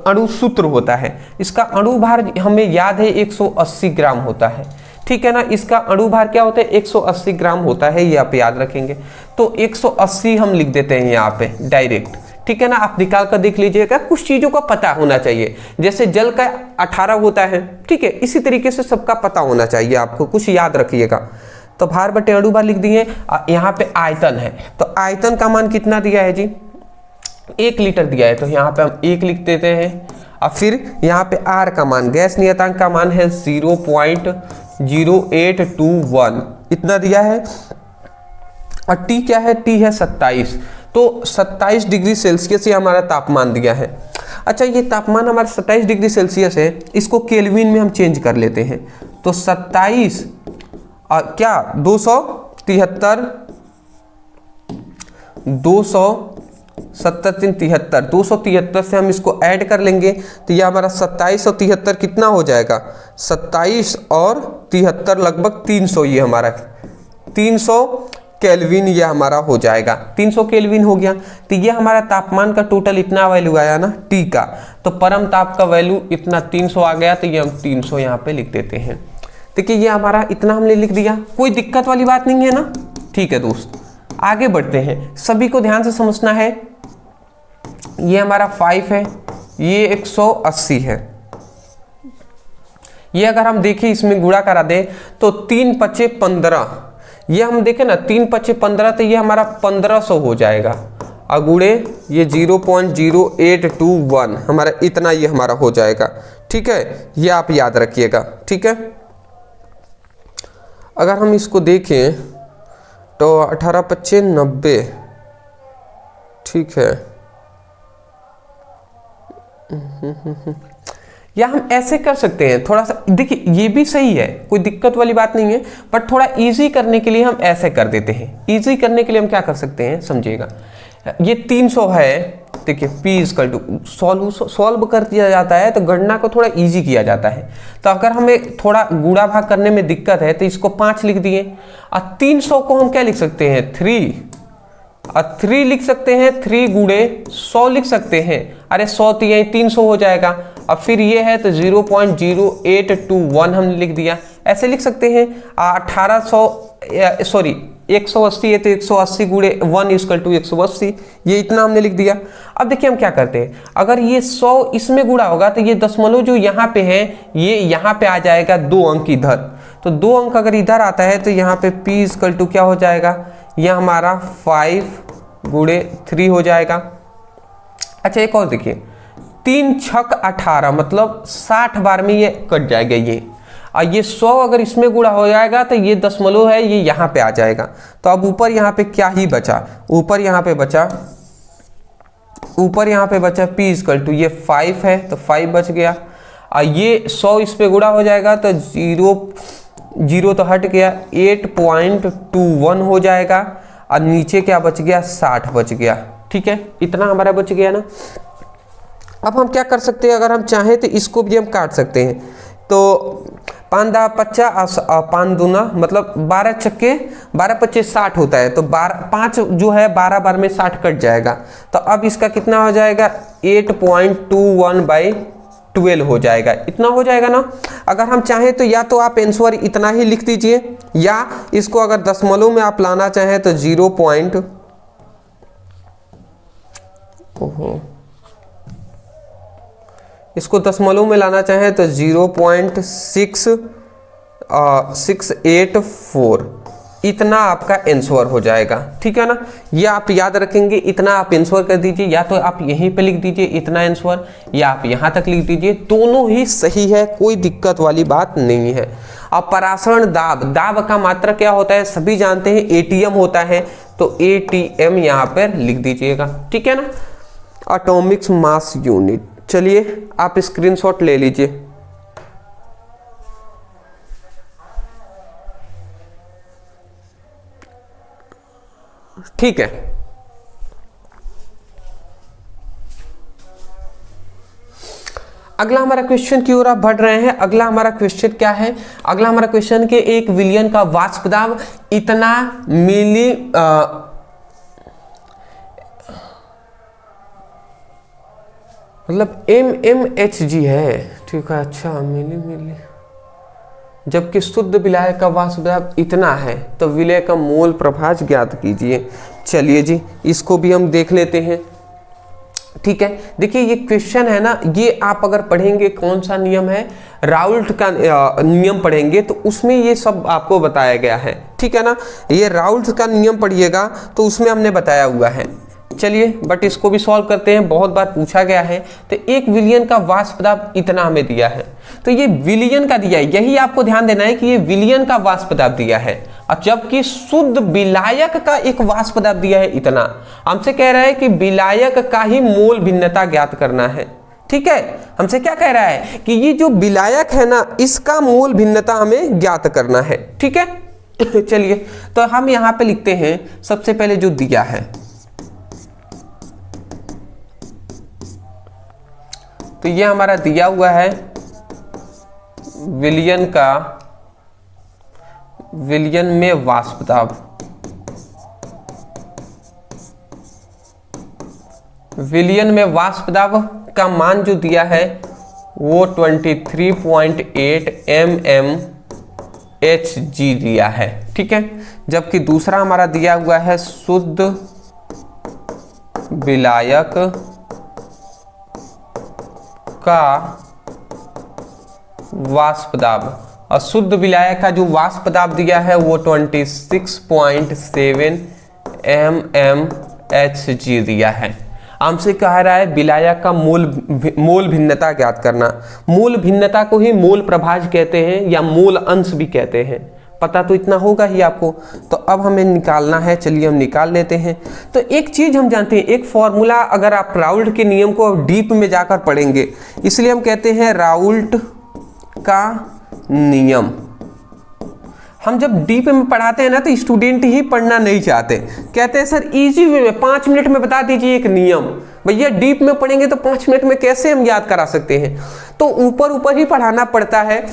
अणु सूत्र होता है। इसका अणु भार हमें याद है 180 ग्राम होता है, ठीक है ना। इसका अणु भार क्या होता है, 180 ग्राम होता है, ये आप याद रखेंगे। तो 180 हम लिख देते हैं यहाँ पे डायरेक्ट, ठीक है ना। आप निकाल कर देख लीजिएगा, कुछ चीजों का पता होना चाहिए। जैसे जल का 18 होता है, ठीक है, इसी तरीके से सबका पता होना चाहिए, आपको कुछ याद रखिएगा। तो भार बटे अणु भार लिख दिए। यहाँ पे आयतन है, तो आयतन का मान कितना दिया है जी, 1 लीटर दिया है, तो यहाँ पे हम 1 लिख देते हैं। और फिर यहाँ पे R का मान, गैस नियतांक का मान है 0.0821, इतना दिया है। और T क्या है, T है 27। तो 27 डिग्री सेल्सियस ये हमारा तापमान दिया है। अच्छा, ये तापमान हमारा 27 डिग्री सेल्सियस है, इसको केल्विन में हम चेंज कर लेते हैं। तो 27 क्या 273 से हम इसको ऐड कर लेंगे। तो ये हमारा 27 और 73 कितना हो जाएगा, 27 और 73 लगभग 300, ये हमारा 300 केल्विन ये हमारा हो जाएगा। 300 केल्विन हो गया। तो ये हमारा तापमान का टोटल इतना वैल्यू आया ना T का। तो परम ताप का वैल्यू इतना 300 आ गया, तो ये हम 300 यहाँ पे लिख देते हैं। देखिए ये हमारा इतना हमने लिख दिया, कोई दिक्कत वाली बात नहीं है ना। ठीक है दोस्त, आगे बढ़ते हैं। सभी को ध्यान से समझना है। ये हमारा 5 है, ये 180 है। ये अगर हम देखें इसमें गुणा करा दे तो 3 × 5 = 15। ये हम देखें ना 3 × 5 = 15, तो ये हमारा 1500 हो जाएगा। अगुड़े ये 0.0821 हमारा इतना ये हमारा हो जाएगा। ठीक है, ये आप याद रखिएगा। ठीक है, अगर हम इसको देखें तो 18 × 5 = 90। ठीक है, या हम ऐसे कर सकते हैं थोड़ा सा। देखिए ये भी सही है, कोई दिक्कत वाली बात नहीं है, बट थोड़ा इजी करने के लिए हम ऐसे कर देते हैं। इजी करने के लिए हम क्या कर सकते हैं समझिएगा। ये 300 है, देखिए P इक्वल टू सॉल्व कर दिया जाता है तो गणना को थोड़ा इजी किया जाता है। तो अगर हमें थोड़ा गुणा भाग करने में दिक्कत है तो इसको 5 लिख दिए, और 300 को हम क्या लिख सकते हैं 3, और 3 लिख सकते हैं, 3 गुणे 100 लिख सकते हैं। अरे 100 तो यही 300 हो जाएगा। अब फिर ये है तो 0.0821 हमने लिख दिया, ऐसे लिख सकते हैं। 180 है तो 180 गुणे 1 इक्वल टू 180, ये इतना हमने लिख दिया। अब देखिए हम क्या करते हैं, अगर ये 100 इसमें गुणा होगा तो ये दशमलव जो यहाँ पे है ये यहाँ पे आ जाएगा 2 अंक इधर, तो 2 अंक अगर इधर आता है तो यहाँ पे P इक्वल टू क्या हो जाएगा, यह हमारा 5 गुणे 3 हो जाएगा। अच्छा एक और देखिए, 3 छक 18 मतलब 60 बार में ये कट जाएगा ये, और ये 100 अगर इसमें गुणा हो जाएगा तो ये दशमलव है ये यहाँ पे आ जाएगा। तो अब ऊपर यहाँ पे क्या ही बचा, ऊपर यहाँ पे बचा P इक्वल टू ये 5 है तो 5 बच गया, और ये 100 इस पे गुणा हो जाएगा तो 0 तो हट गया, 8.21 हो जाएगा, और नीचे क्या बच गया 60 बच गया। ठीक है, इतना हमारा बच गया ना। अब हम क्या कर सकते हैं, अगर हम चाहें तो इसको भी हम काट सकते हैं। तो 5 50 5 दूना मतलब 12 चक्के 12 25 60 होता है, तो 5 जो है 12 बार में 60 कट जाएगा। तो अब इसका कितना हो जाएगा 8.21/12 हो जाएगा, इतना हो जाएगा ना। अगर हम चाहें तो या तो आप आंसर इतना ही लिख दीजिए, या इसको अगर दशमलव में आप लाना चाहें तो इसको दशमलव में लाना चाहें तो 0.6684 इतना आपका आंसर हो जाएगा। ठीक है ना, ये आप याद रखेंगे, इतना आप आंसर कर दीजिए, या तो आप यहीं पे लिख दीजिए इतना आंसर, या आप यहाँ तक लिख दीजिए, दोनों ही सही है, कोई दिक्कत वाली बात नहीं है। अब परासरण दाब का मात्रा क्या होता है सभी जानते हैं, ATM होता है, तो ATM यहाँ पर लिख दीजिएगा। ठीक है ना, एटॉमिक मास यूनिट। चलिए आप स्क्रीनशॉट ले लीजिए। ठीक है, अगला हमारा क्वेश्चन की ओर आप बढ़ रहे हैं। अगला हमारा क्वेश्चन क्या है, अगला हमारा क्वेश्चन के 1 विलियन का वाष्प दाब इतना मिली मतलब mmHg है। ठीक है, अच्छा मिली जबकि शुद्ध विलायक का वाष्प दाब इतना है, तो विलय का मोल प्रभाज ज्ञात कीजिए। चलिए जी, इसको भी हम देख लेते हैं। ठीक है, देखिए ये क्वेश्चन है ना, ये आप अगर पढ़ेंगे कौन सा नियम है, राउल्ट का नियम पढ़ेंगे तो उसमें ये सब आपको बताया गया है। ठीक है ना, ये राउल्ट का नियम पढ़िएगा तो उसमें हमने बताया हुआ है। चलिए बट इसको भी सॉल्व करते हैं, बहुत बार पूछा गया है। तो 1 विलियन का वाष्प दाब इतना हमें दिया है, तो ये विलियन का दिया है, यही आपको ध्यान देना है कि ये विलियन का वाष्प दाब दिया है, और जबकि शुद्ध विलायक का एक वाष्प दाब दिया है इतना। हमसे कह रहा है कि विलायक का ही मोल भिन्नता ज्ञात करना है। ठीक है, हमसे क्या कह रहा है कि ये जो विलायक है ना, इसका मोल भिन्नता हमें ज्ञात करना है। ठीक है, चलिए तो हम यहाँ पे लिखते हैं, सबसे पहले जो दिया है, तो ये हमारा दिया हुआ है विलियन में वाष्प दाब। विलियन में वाष्प दाब का मान जो दिया है वो 23.8 mmHg दिया है। ठीक है, जबकि दूसरा हमारा दिया हुआ है शुद्ध विलायक का वाष्प दाब, और शुद्ध विलायक का जो वाष्प दाब दिया है वो 26.7 mmHg दिया है। हमसे कह रहा है विलायक का मोल भिन्नता ज्ञात करना। मोल भिन्नता को ही मोल प्रभाज कहते हैं या मोल अंश भी कहते हैं, पता तो इतना होगा ही आपको। तो अब हमें निकालना है, चलिए हम निकाल लेते हैं। तो एक चीज हम जानते हैं, एक फॉर्मूला अगर आप राउल्ट के नियम को डीप में जाकर पढ़ेंगे, इसलिए हम कहते हैं राउल्ट का नियम। हम जब डीप में पढ़ाते हैं ना तो स्टूडेंट ही पढ़ना नहीं चाहते, कहते हैं सर इजी वे में 5 मिनट में बता दीजिए एक नियम। भैया डीप में पढ़ेंगे तो 5 मिनट में कैसे हम याद करा सकते हैं, तो ऊपर ऊपर ही पढ़ाना पड़ता है।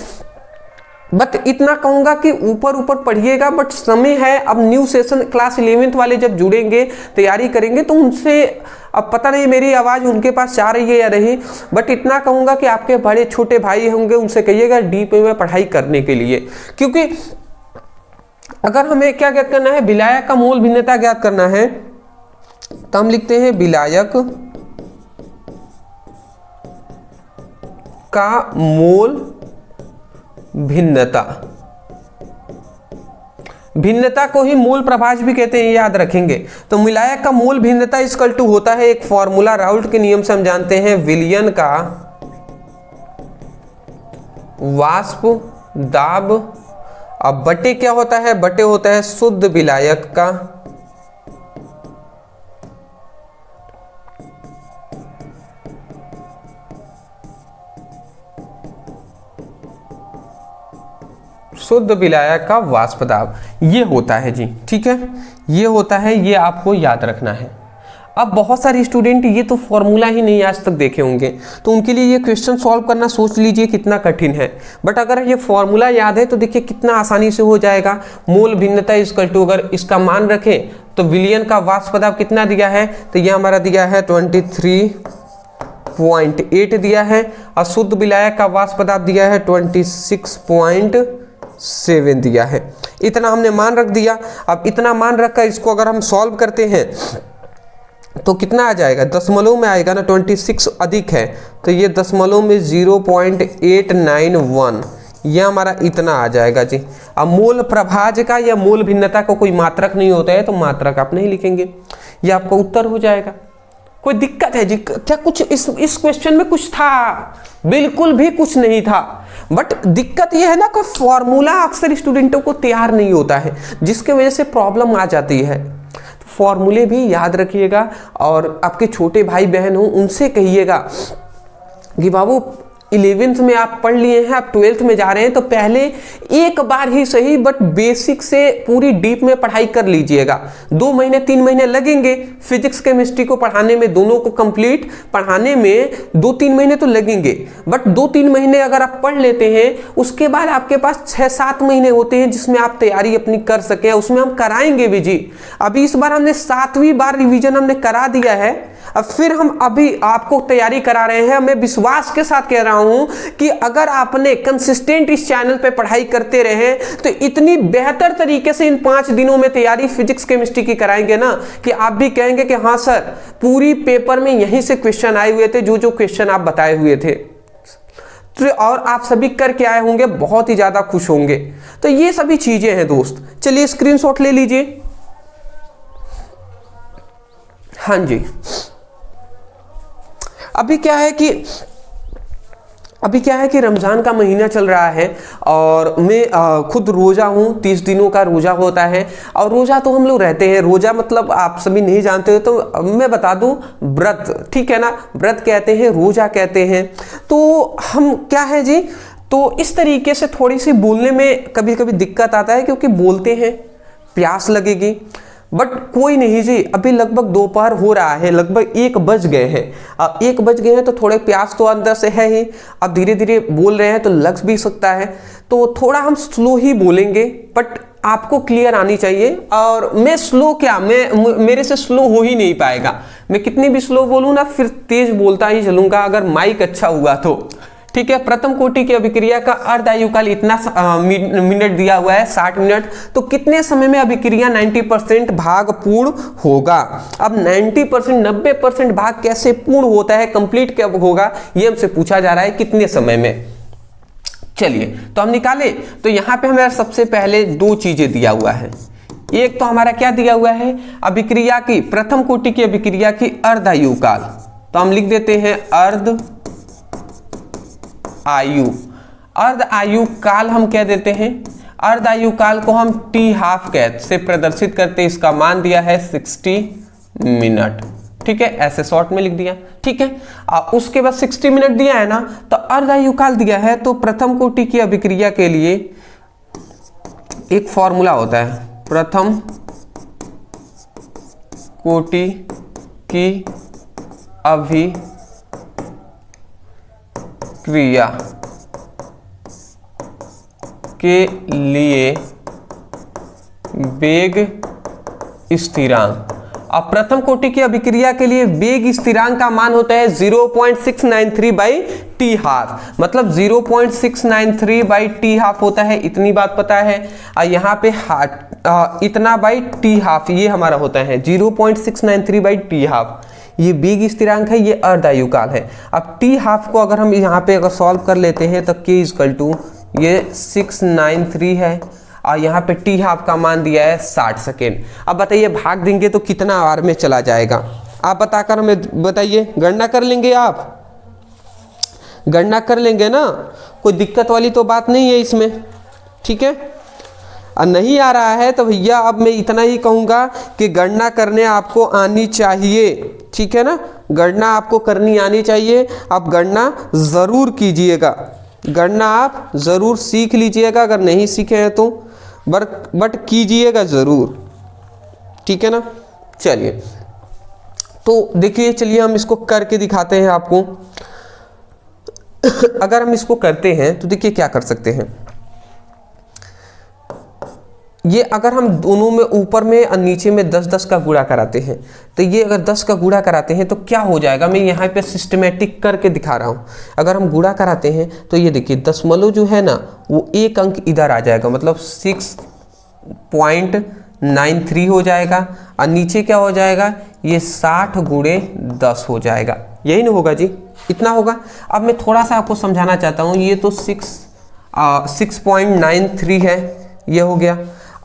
बट इतना कहूंगा कि ऊपर ऊपर पढ़िएगा, बट समय है। अब न्यू सेशन क्लास 11th वाले जब जुड़ेंगे, तैयारी करेंगे, तो उनसे अब पता नहीं मेरी आवाज़ उनके पास जा रही है या नहीं, बट इतना कहूंगा कि आपके बड़े छोटे भाई होंगे उनसे कहिएगा डीप में पढ़ाई करने के लिए। क्योंकि अगर हमें क्या ज्ञात करना है, विलायक का मूल भिन्नता ज्ञात करना है, तो हम लिखते हैं विलायक का मूल भिन्नता। भिन्नता को ही मूल प्रभाज भी कहते हैं, याद रखेंगे। तो विलायक का मूल भिन्नता इक्वल टू होता है एक फॉर्मूला, राउल्ट के नियम से हम जानते हैं, विलयन का वाष्प दाब। अब बटे क्या होता है, बटे होता है शुद्ध विलायक का शुद्ध विलायक का वाष्प दाब, ये होता है जी, ठीक है, ये होता है, ये आपको याद रखना है। अब बहुत सारे स्टूडेंट ये तो फॉर्मूला ही नहीं आज तक देखे होंगे, तो उनके लिए ये क्वेश्चन सॉल्व करना सोच लीजिए कितना कठिन है। बट अगर ये फॉर्मूला याद है तो देखिए कितना आसानी से हो जाएगा। मूल भिन्नता इक्वल टू, अगर इसका मान रखें तो विलयन का वाष्प दाब कितना दिया है, तो ये हमारा दिया है 23.8 दिया है, और शुद्ध विलायक का वाष्प दाब दिया है 26.7 दिया है। इतना हमने मान रख दिया। अब इतना मान रखकर इसको अगर हम सॉल्व करते हैं तो कितना आ जाएगा, दशमलव में आएगा ना, 26 अधिक है तो ये दशमलव में 0.891, यह हमारा इतना आ जाएगा जी। अब मूल प्रभाज का या मूल भिन्नता का कोई मात्रक नहीं होता है, तो मात्रक आप नहीं लिखेंगे, ये आपका उत्तर हो जाएगा। कोई दिक्कत है जी क्या? कुछ इस क्वेश्चन में कुछ था? बिल्कुल भी कुछ नहीं था। बट दिक्कत यह है ना कि फॉर्मूला अक्सर स्टूडेंटों को तैयार नहीं होता है, जिसके वजह से प्रॉब्लम आ जाती है। तो फॉर्मूले भी याद रखिएगा, और आपके छोटे भाई बहन हो उनसे कहिएगा कि बाबू 11th में आप पढ़ लिए हैं, आप 12th में जा रहे हैं, तो पहले एक बार ही सही बट बेसिक से पूरी डीप में पढ़ाई कर लीजिएगा। 2 महीने 3 महीने लगेंगे फिजिक्स केमिस्ट्री को पढ़ाने में, दोनों को कंप्लीट पढ़ाने में 2-3 महीने तो लगेंगे। बट 2-3 महीने अगर आप पढ़ लेते हैं, उसके बाद आपके पास 6-7 महीने होते हैं जिसमें आप तैयारी अपनी कर सकें। उसमें हम कराएंगे भी जी। अभी इस बार हमने 7वीं बार रिवीजन हमने करा दिया है, अब फिर हम अभी आपको तैयारी करा रहे हैं। मैं विश्वास के साथ कह रहा हूं कि अगर आपने कंसिस्टेंट इस चैनल पे पढ़ाई करते रहे तो इतनी बेहतर तरीके से इन 5 दिनों में तैयारी फिजिक्स केमिस्ट्री की कराएंगे ना कि आप भी कहेंगे कि हाँ सर, पूरी पेपर में यहीं से क्वेश्चन आए हुए थे, जो क्वेश्चन आप बताए हुए थे, तो और आप सभी करके आए होंगे, बहुत ही ज्यादा खुश होंगे। तो ये सभी चीजें हैं दोस्त। चलिए स्क्रीनशॉट ले लीजिए। हाँ जी, अभी क्या है कि रमज़ान का महीना चल रहा है, और मैं खुद रोज़ा हूँ। 30 दिनों का रोज़ा होता है, और रोज़ा तो हम लोग रहते हैं। रोज़ा मतलब आप सभी नहीं जानते हो तो मैं बता दूँ, व्रत, ठीक है ना, व्रत कहते हैं, रोज़ा कहते हैं। तो हम क्या है जी, तो इस तरीके से थोड़ी सी बोलने में कभी कभी दिक्कत आता है, क्योंकि बोलते हैं प्यास लगेगी। बट कोई नहीं जी, अभी लगभग दोपहर हो रहा है, लगभग 1 बज गए हैं। अब 1 बज गए हैं तो थोड़े प्यास तो अंदर से है ही। अब धीरे धीरे बोल रहे हैं तो लग भी सकता है, तो थोड़ा हम स्लो ही बोलेंगे, बट आपको क्लियर आनी चाहिए। और मैं स्लो क्या, मेरे से स्लो हो ही नहीं पाएगा। मैं कितनी भी स्लो बोलूँ ना, फिर तेज बोलता ही चलूँगा, अगर माइक अच्छा हुआ तो, ठीक है। प्रथम कोटि की अभिक्रिया का अर्ध आयुकाल इतना मिनट दिया हुआ है, 60 मिनट। तो कितने समय में अभिक्रिया 90% भाग पूर्ण होगा? अब 90%, 90% भाग कैसे पूर्ण होता है, कंप्लीट कब होगा, ये हमसे पूछा जा रहा है, कितने समय में। चलिए तो हम निकाले। तो यहाँ पे हमारा सबसे पहले 2 चीजें दिया हुआ है। एक तो हमारा क्या दिया हुआ है, अभिक्रिया की, प्रथम कोटि की अभिक्रिया की अर्ध आयुकाल। तो हम लिख देते हैं अर्ध आयु। अर्ध आयु काल हम कह देते हैं, अर्ध आयु काल को हम t½ से प्रदर्शित करते, इसका मान दिया है 60 मिनट, ठीक है, ऐसे शॉर्ट में लिख दिया, ठीक है। उसके बाद 60 मिनट दिया है ना, तो अर्ध आयु काल दिया है, तो प्रथम कोटि की अभिक्रिया के लिए एक फॉर्मूला होता है, प्रथम कोटि की अभिक्रिया के लिए वेग स्थिरांक। अब प्रथम कोटि की अभिक्रिया के लिए वेग स्थिरांक का मान होता है 0.693 बाई टी हाफ, मतलब 0.693 बाई टी हाफ होता है, इतनी बात पता है। और यहाँ पे इतना बाई टी हाफ ये हमारा होता है 0.693 बाई टी हाफ, ये वेग स्थिरांक है, ये अर्धायुकाल है। अब टी हाफ को अगर हम यहाँ पे अगर सॉल्व कर लेते हैं तो k इक्वल टू ये 693 है और यहाँ पे टी हाफ का मान दिया है 60 सेकेंड। अब बताइए भाग देंगे तो कितना बार में चला जाएगा, आप बताकर हमें बताइए। गणना कर लेंगे, आप गणना कर लेंगे ना, कोई दिक्कत वाली तो बात नहीं है इसमें, ठीक है। और नहीं आ रहा है तो भैया अब मैं इतना ही कहूँगा कि गणना करने आपको आनी चाहिए, ठीक है ना, गणना आपको करनी आनी चाहिए। आप गणना ज़रूर कीजिएगा, गणना आप ज़रूर सीख लीजिएगा, अगर नहीं सीखे हैं तो बट कीजिएगा ज़रूर, ठीक है ना। चलिए तो देखिए, चलिए हम इसको करके दिखाते हैं आपको। अगर हम इसको करते हैं तो देखिए क्या कर सकते हैं। ये अगर हम दोनों में ऊपर में और नीचे में 10-10 का गुणा कराते हैं तो ये अगर 10 का गुणा कराते हैं तो क्या हो जाएगा, मैं यहाँ पे सिस्टमेटिक करके दिखा रहा हूँ। अगर हम गुणा कराते हैं तो ये देखिए दशमलव जो है ना वो एक अंक इधर आ जाएगा, मतलब 6.93 हो जाएगा, और नीचे क्या हो जाएगा, ये 60 गुणे 10 हो जाएगा, यही ना होगा जी, इतना होगा। अब मैं थोड़ा सा आपको समझाना चाहता हूँ, ये तो 6.93 है, ये हो गया।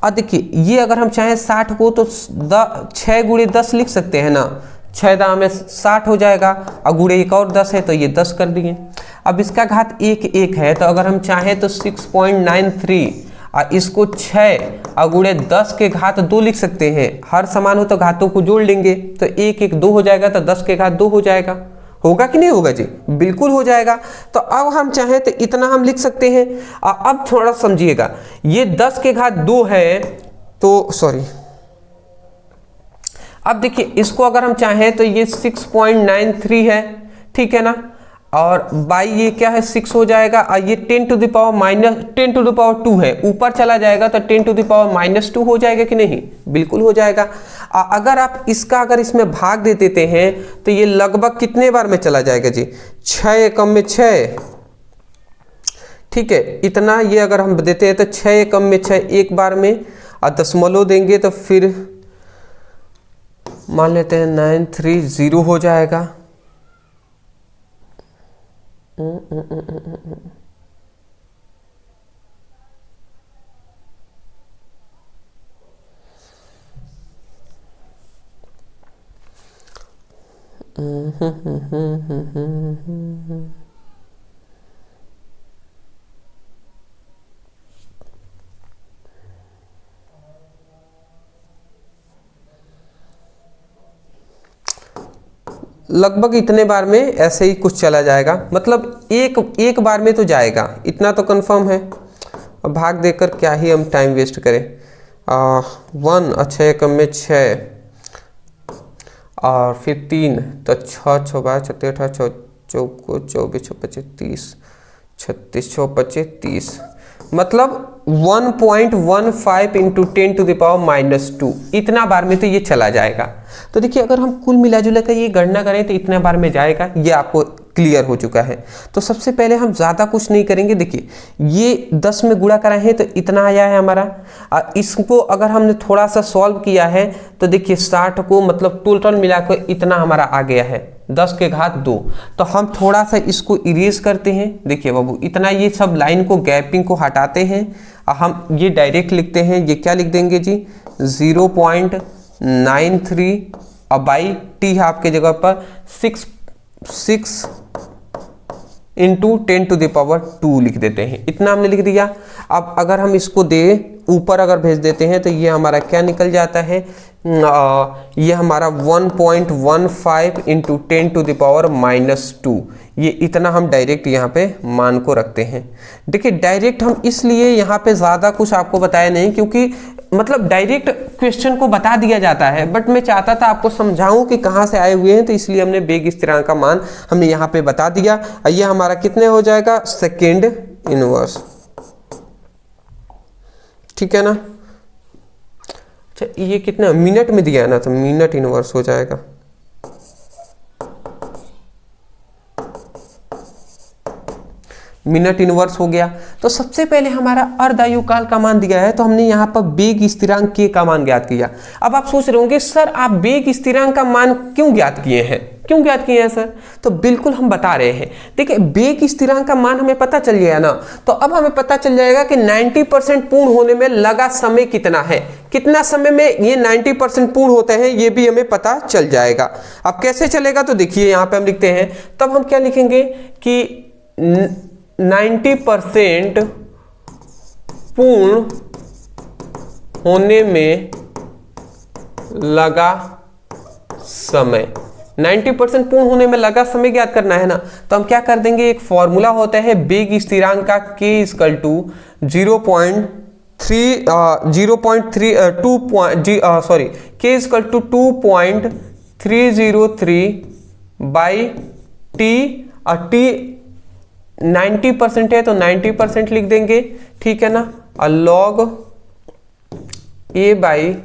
और देखिए ये अगर हम चाहें 60 को तो 6 गुणे 10 लिख सकते हैं ना, 6 दाम में 60 हो जाएगा, और गुणे एक और 10 है तो ये 10 कर दिए। अब इसका घात 1 है तो अगर हम चाहें तो 6.93 और इसको 6 और गुणे 10 के घात 2 लिख सकते हैं। हर समान हो तो घातों को जोड़ लेंगे तो 1 2 हो जाएगा, तो 10 के घात 2 हो जाएगा। होगा कि नहीं होगा जी, बिल्कुल हो जाएगा। तो अब हम चाहें तो इतना हम लिख सकते हैं। अब थोड़ा समझिएगा, ये 10 के घात 2 है तो सॉरी, अब देखिए इसको अगर हम चाहें तो ये 6.93 है, ठीक है ना, और बाई ये क्या है 6 हो जाएगा, और ये 10 टू द पावर 2 है, ऊपर चला जाएगा तो 10 टू द पावर -2 हो जाएगा कि नहीं, बिल्कुल हो जाएगा। अगर आप इसका अगर इसमें भाग दे देते हैं तो ये लगभग कितने बार में चला जाएगा जी, 6 एकम में 6, ठीक है, इतना ये अगर हम देते हैं तो 6 एकम में 6 एक बार में, और दशमलव देंगे तो फिर मान लेते हैं 930 हो जाएगा। लगभग इतने बार में ऐसे ही कुछ चला जाएगा, मतलब एक बार में तो जाएगा, इतना तो कंफर्म है। अब भाग देकर क्या ही हम टाइम वेस्ट करें। 1 और 6 एकम में 6 और फिर 3 तो 6 6 12 36 18 24 24 25 30 36 6 25 30, मतलब 1.15 इंटू 10 टू द पावर -2, इतना बार में तो ये चला जाएगा। तो देखिए अगर हम कुल मिला जुला कर ये गणना करें तो इतना बार में जाएगा, ये आपको क्लियर हो चुका है। तो सबसे पहले हम ज़्यादा कुछ नहीं करेंगे। देखिए ये 10 में गुणा करा है तो इतना आया है हमारा, और इसको अगर हमने थोड़ा सा सॉल्व किया है तो देखिए 60 को मतलब टोटल मिलाकर इतना हमारा आ गया है 10 के घात 2। तो हम थोड़ा सा इसको इरेज करते हैं। देखिए बाबू इतना, ये सब लाइन को गैपिंग को हटाते हैं और हम ये डायरेक्ट लिखते हैं। ये क्या लिख देंगे जी, 0.93 और बाई टी हाफ के जगह पर 6 इंटू 10 टू द पावर 2 लिख देते हैं। इतना हमने लिख दिया। अब अगर हम इसको दें ऊपर अगर भेज देते हैं तो ये हमारा क्या निकल जाता है, ये हमारा 1.15 इंटू 10⁻⁻², ये इतना हम डायरेक्ट यहाँ पे मान को रखते हैं। देखिए डायरेक्ट हम इसलिए यहाँ पे ज़्यादा कुछ आपको बताया नहीं, क्योंकि मतलब डायरेक्ट क्वेश्चन को बता दिया जाता है, बट मैं चाहता था आपको समझाऊं कि कहाँ से आए हुए हैं, तो इसलिए हमने बेग स्थिरांक का मान हमने यहाँ पे बता दिया। ये हमारा कितने हो जाएगा, सेकेंड इनवर्स, ठीक है ना। अच्छा ये कितना मिनट में दिया है ना, तो मिनट इनवर्स हो जाएगा। मिनट इनवर्स हो गया। तो सबसे पहले हमारा अर्धायुकाल का मान दिया है, तो हमने यहाँ पर बेग स्थिरांक के का मान ज्ञात किया। अब आप सोच रहे होंगे सर आप बेग स्थिरांक का मान क्यों ज्ञात किए हैं, क्यों ज्ञात किए हैं सर? तो बिल्कुल हम बता रहे हैं। देखिए बेग स्थिरांक का मान हमें पता चल गया ना, तो अब हमें पता चल जाएगा कि 90% पूर्ण होने में लगा समय कितना है, कितना समय में ये 90% पूर्ण होते हैं, ये भी हमें पता चल जाएगा। अब कैसे चलेगा, तो देखिए यहाँ पे हम लिखते हैं, तब हम क्या लिखेंगे कि 90% पूर्ण होने में लगा समय, 90% पूर्ण होने में लगा समय ज्ञात करना है ना, तो हम क्या कर देंगे, एक फॉर्मूला होता है बेग स्थिरांक का, k equal to 2.303 by T, और टी 90% है तो 90% लिख देंगे, ठीक है ना, और log a by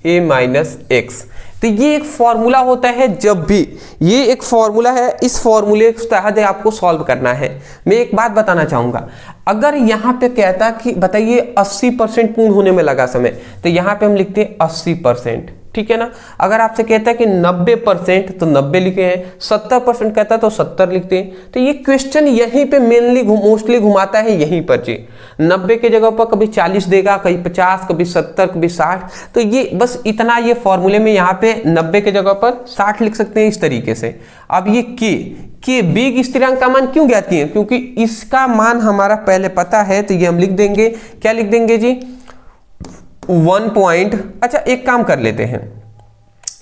a minus x. तो ये एक फॉर्मूला होता है, जब भी ये एक फॉर्मूला है, इस फॉर्मूले के तहत आपको सॉल्व करना है। मैं एक बात बताना चाहूंगा, अगर यहाँ पे कहता कि बताइए 80% पूर्ण होने में लगा समय, तो यहाँ पे हम लिखते हैं 80%, ठीक है ना। अगर आपसे कहता है कि 90% तो 90 लिखे हैं, 70% कहता है तो 70 लिखते हैं। तो ये क्वेश्चन यहीं पे मेनली मोस्टली घुमाता है यहीं पर जी, 90 के जगह पर कभी 40 देगा, कभी 50, कभी 70, कभी 60। तो ये बस इतना, ये फॉर्मूले में यहाँ पे 90 के जगह पर 60 लिख सकते हैं इस तरीके से। अब ये के बेग स्थिरांक का मान क्यों ज्ञात किए, क्योंकि इसका मान हमारा पहले पता है, तो ये हम लिख देंगे, क्या लिख देंगे जी, 1 अच्छा एक काम कर लेते हैं,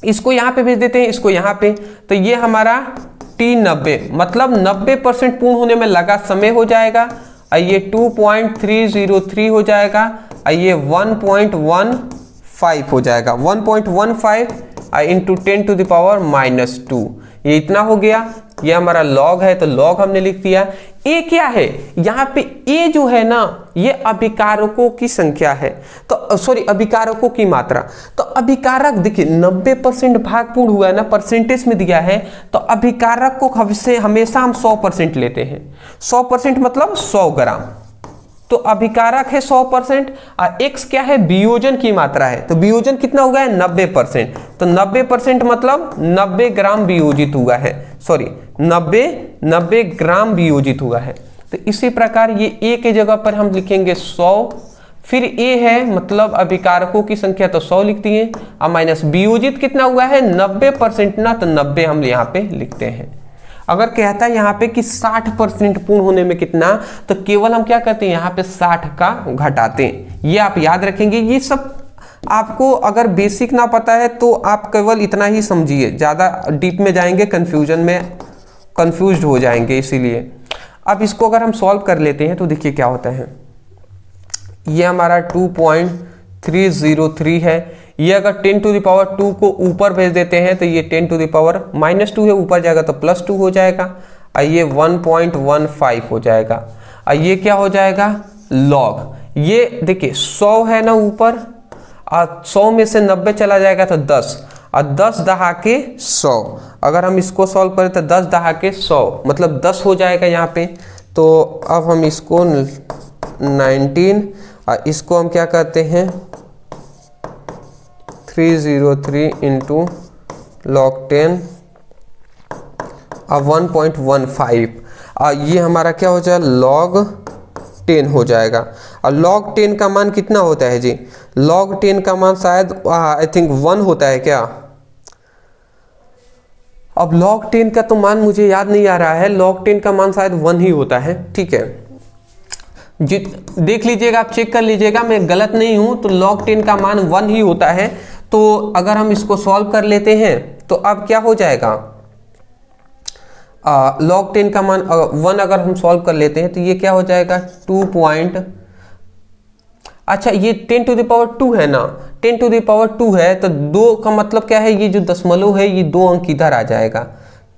इसको यहाँ पे भेज देते हैं, इसको यहाँ पे, तो ये हमारा t90 मतलब 90% पूर्ण होने में लगा समय हो जाएगा, और ये 2.303 हो जाएगा, और ये 1.15 हो जाएगा, 1.15 इंटू 10⁻⁻², ये इतना हो गया। ये हमारा लॉग है, तो लॉग हमने लिख दिया। ए क्या है, यहाँ पे ए जो है ना, ये अभिकारकों की संख्या है, तो सॉरी अभिकारकों की मात्रा। तो अभिकारक देखिए 90% भाग पूर्ण हुआ है ना, परसेंटेज में दिया है, तो अभिकारक को हमेशा हम 100% लेते हैं। 100% मतलब 100 ग्राम, तो अभिकारक है 100%, और x क्या है, वियोजन की मात्रा है, तो वियोजन कितना हुआ है 90%, तो 90% मतलब 90 ग्राम वियोजित हुआ है, सॉरी 90 ग्राम वियोजित हुआ है। तो इसी प्रकार ये a के जगह पर हम लिखेंगे 100, फिर a है मतलब अभिकारकों की संख्या, तो 100 लिख दिए, और माइनस वियोजित कितना हुआ है 90% ना, तो 90 हम यहाँ पे लिखते हैं। अगर कहता है यहाँ पे कि 60% पूर्ण होने में कितना, तो केवल हम क्या करते हैं, यहाँ पे 60 का घटाते हैं। ये आप याद रखेंगे, ये सब आपको अगर बेसिक ना पता है तो आप केवल इतना ही समझिए, ज़्यादा डीप में जाएंगे कन्फ्यूजन में कंफ्यूज हो जाएंगे, इसीलिए। अब इसको अगर हम सॉल्व कर लेते हैं तो देखिए क्या होता है, ये हमारा 2.303 है, ये अगर 10⁻² को ऊपर भेज देते हैं तो ये 10⁻⁻² है, ऊपर जाएगा तो +2 हो जाएगा, और ये 1.15 हो जाएगा, और ये क्या हो जाएगा लॉग। ये देखिए 100 है ना ऊपर, और 100 में से 90 चला जाएगा तो 10, और 10 दहाके 100, अगर हम इसको सॉल्व करें तो 10 दहाके 100 मतलब 10 हो जाएगा यहाँ पे। तो अब हम इसको 19, और इसको हम क्या करते हैं 303 इंटू log 10 और 1.15, और ये हमारा क्या हो जाएगा log 10 हो जाएगा। और log 10 का मान कितना होता है जी, log 10 का मान शायद आई थिंक 1 होता है क्या। अब log 10 का तो मान मुझे याद नहीं आ रहा है, log 10 का मान शायद 1 ही होता है, ठीक है। देख लीजिएगा, आप चेक कर लीजिएगा, मैं गलत नहीं हूं, तो log 10 का मान 1 ही होता है। तो अगर हम इसको सॉल्व कर लेते हैं तो अब क्या हो जाएगा, log 10 का मान 1 अगर हम सॉल्व कर लेते हैं तो ये क्या हो जाएगा 2 अच्छा ये 10 टू द पावर 2 है ना, 10 टू द पावर 2 है तो 2 का मतलब क्या है, ये जो दशमलव है ये 2 अंक इधर आ जाएगा,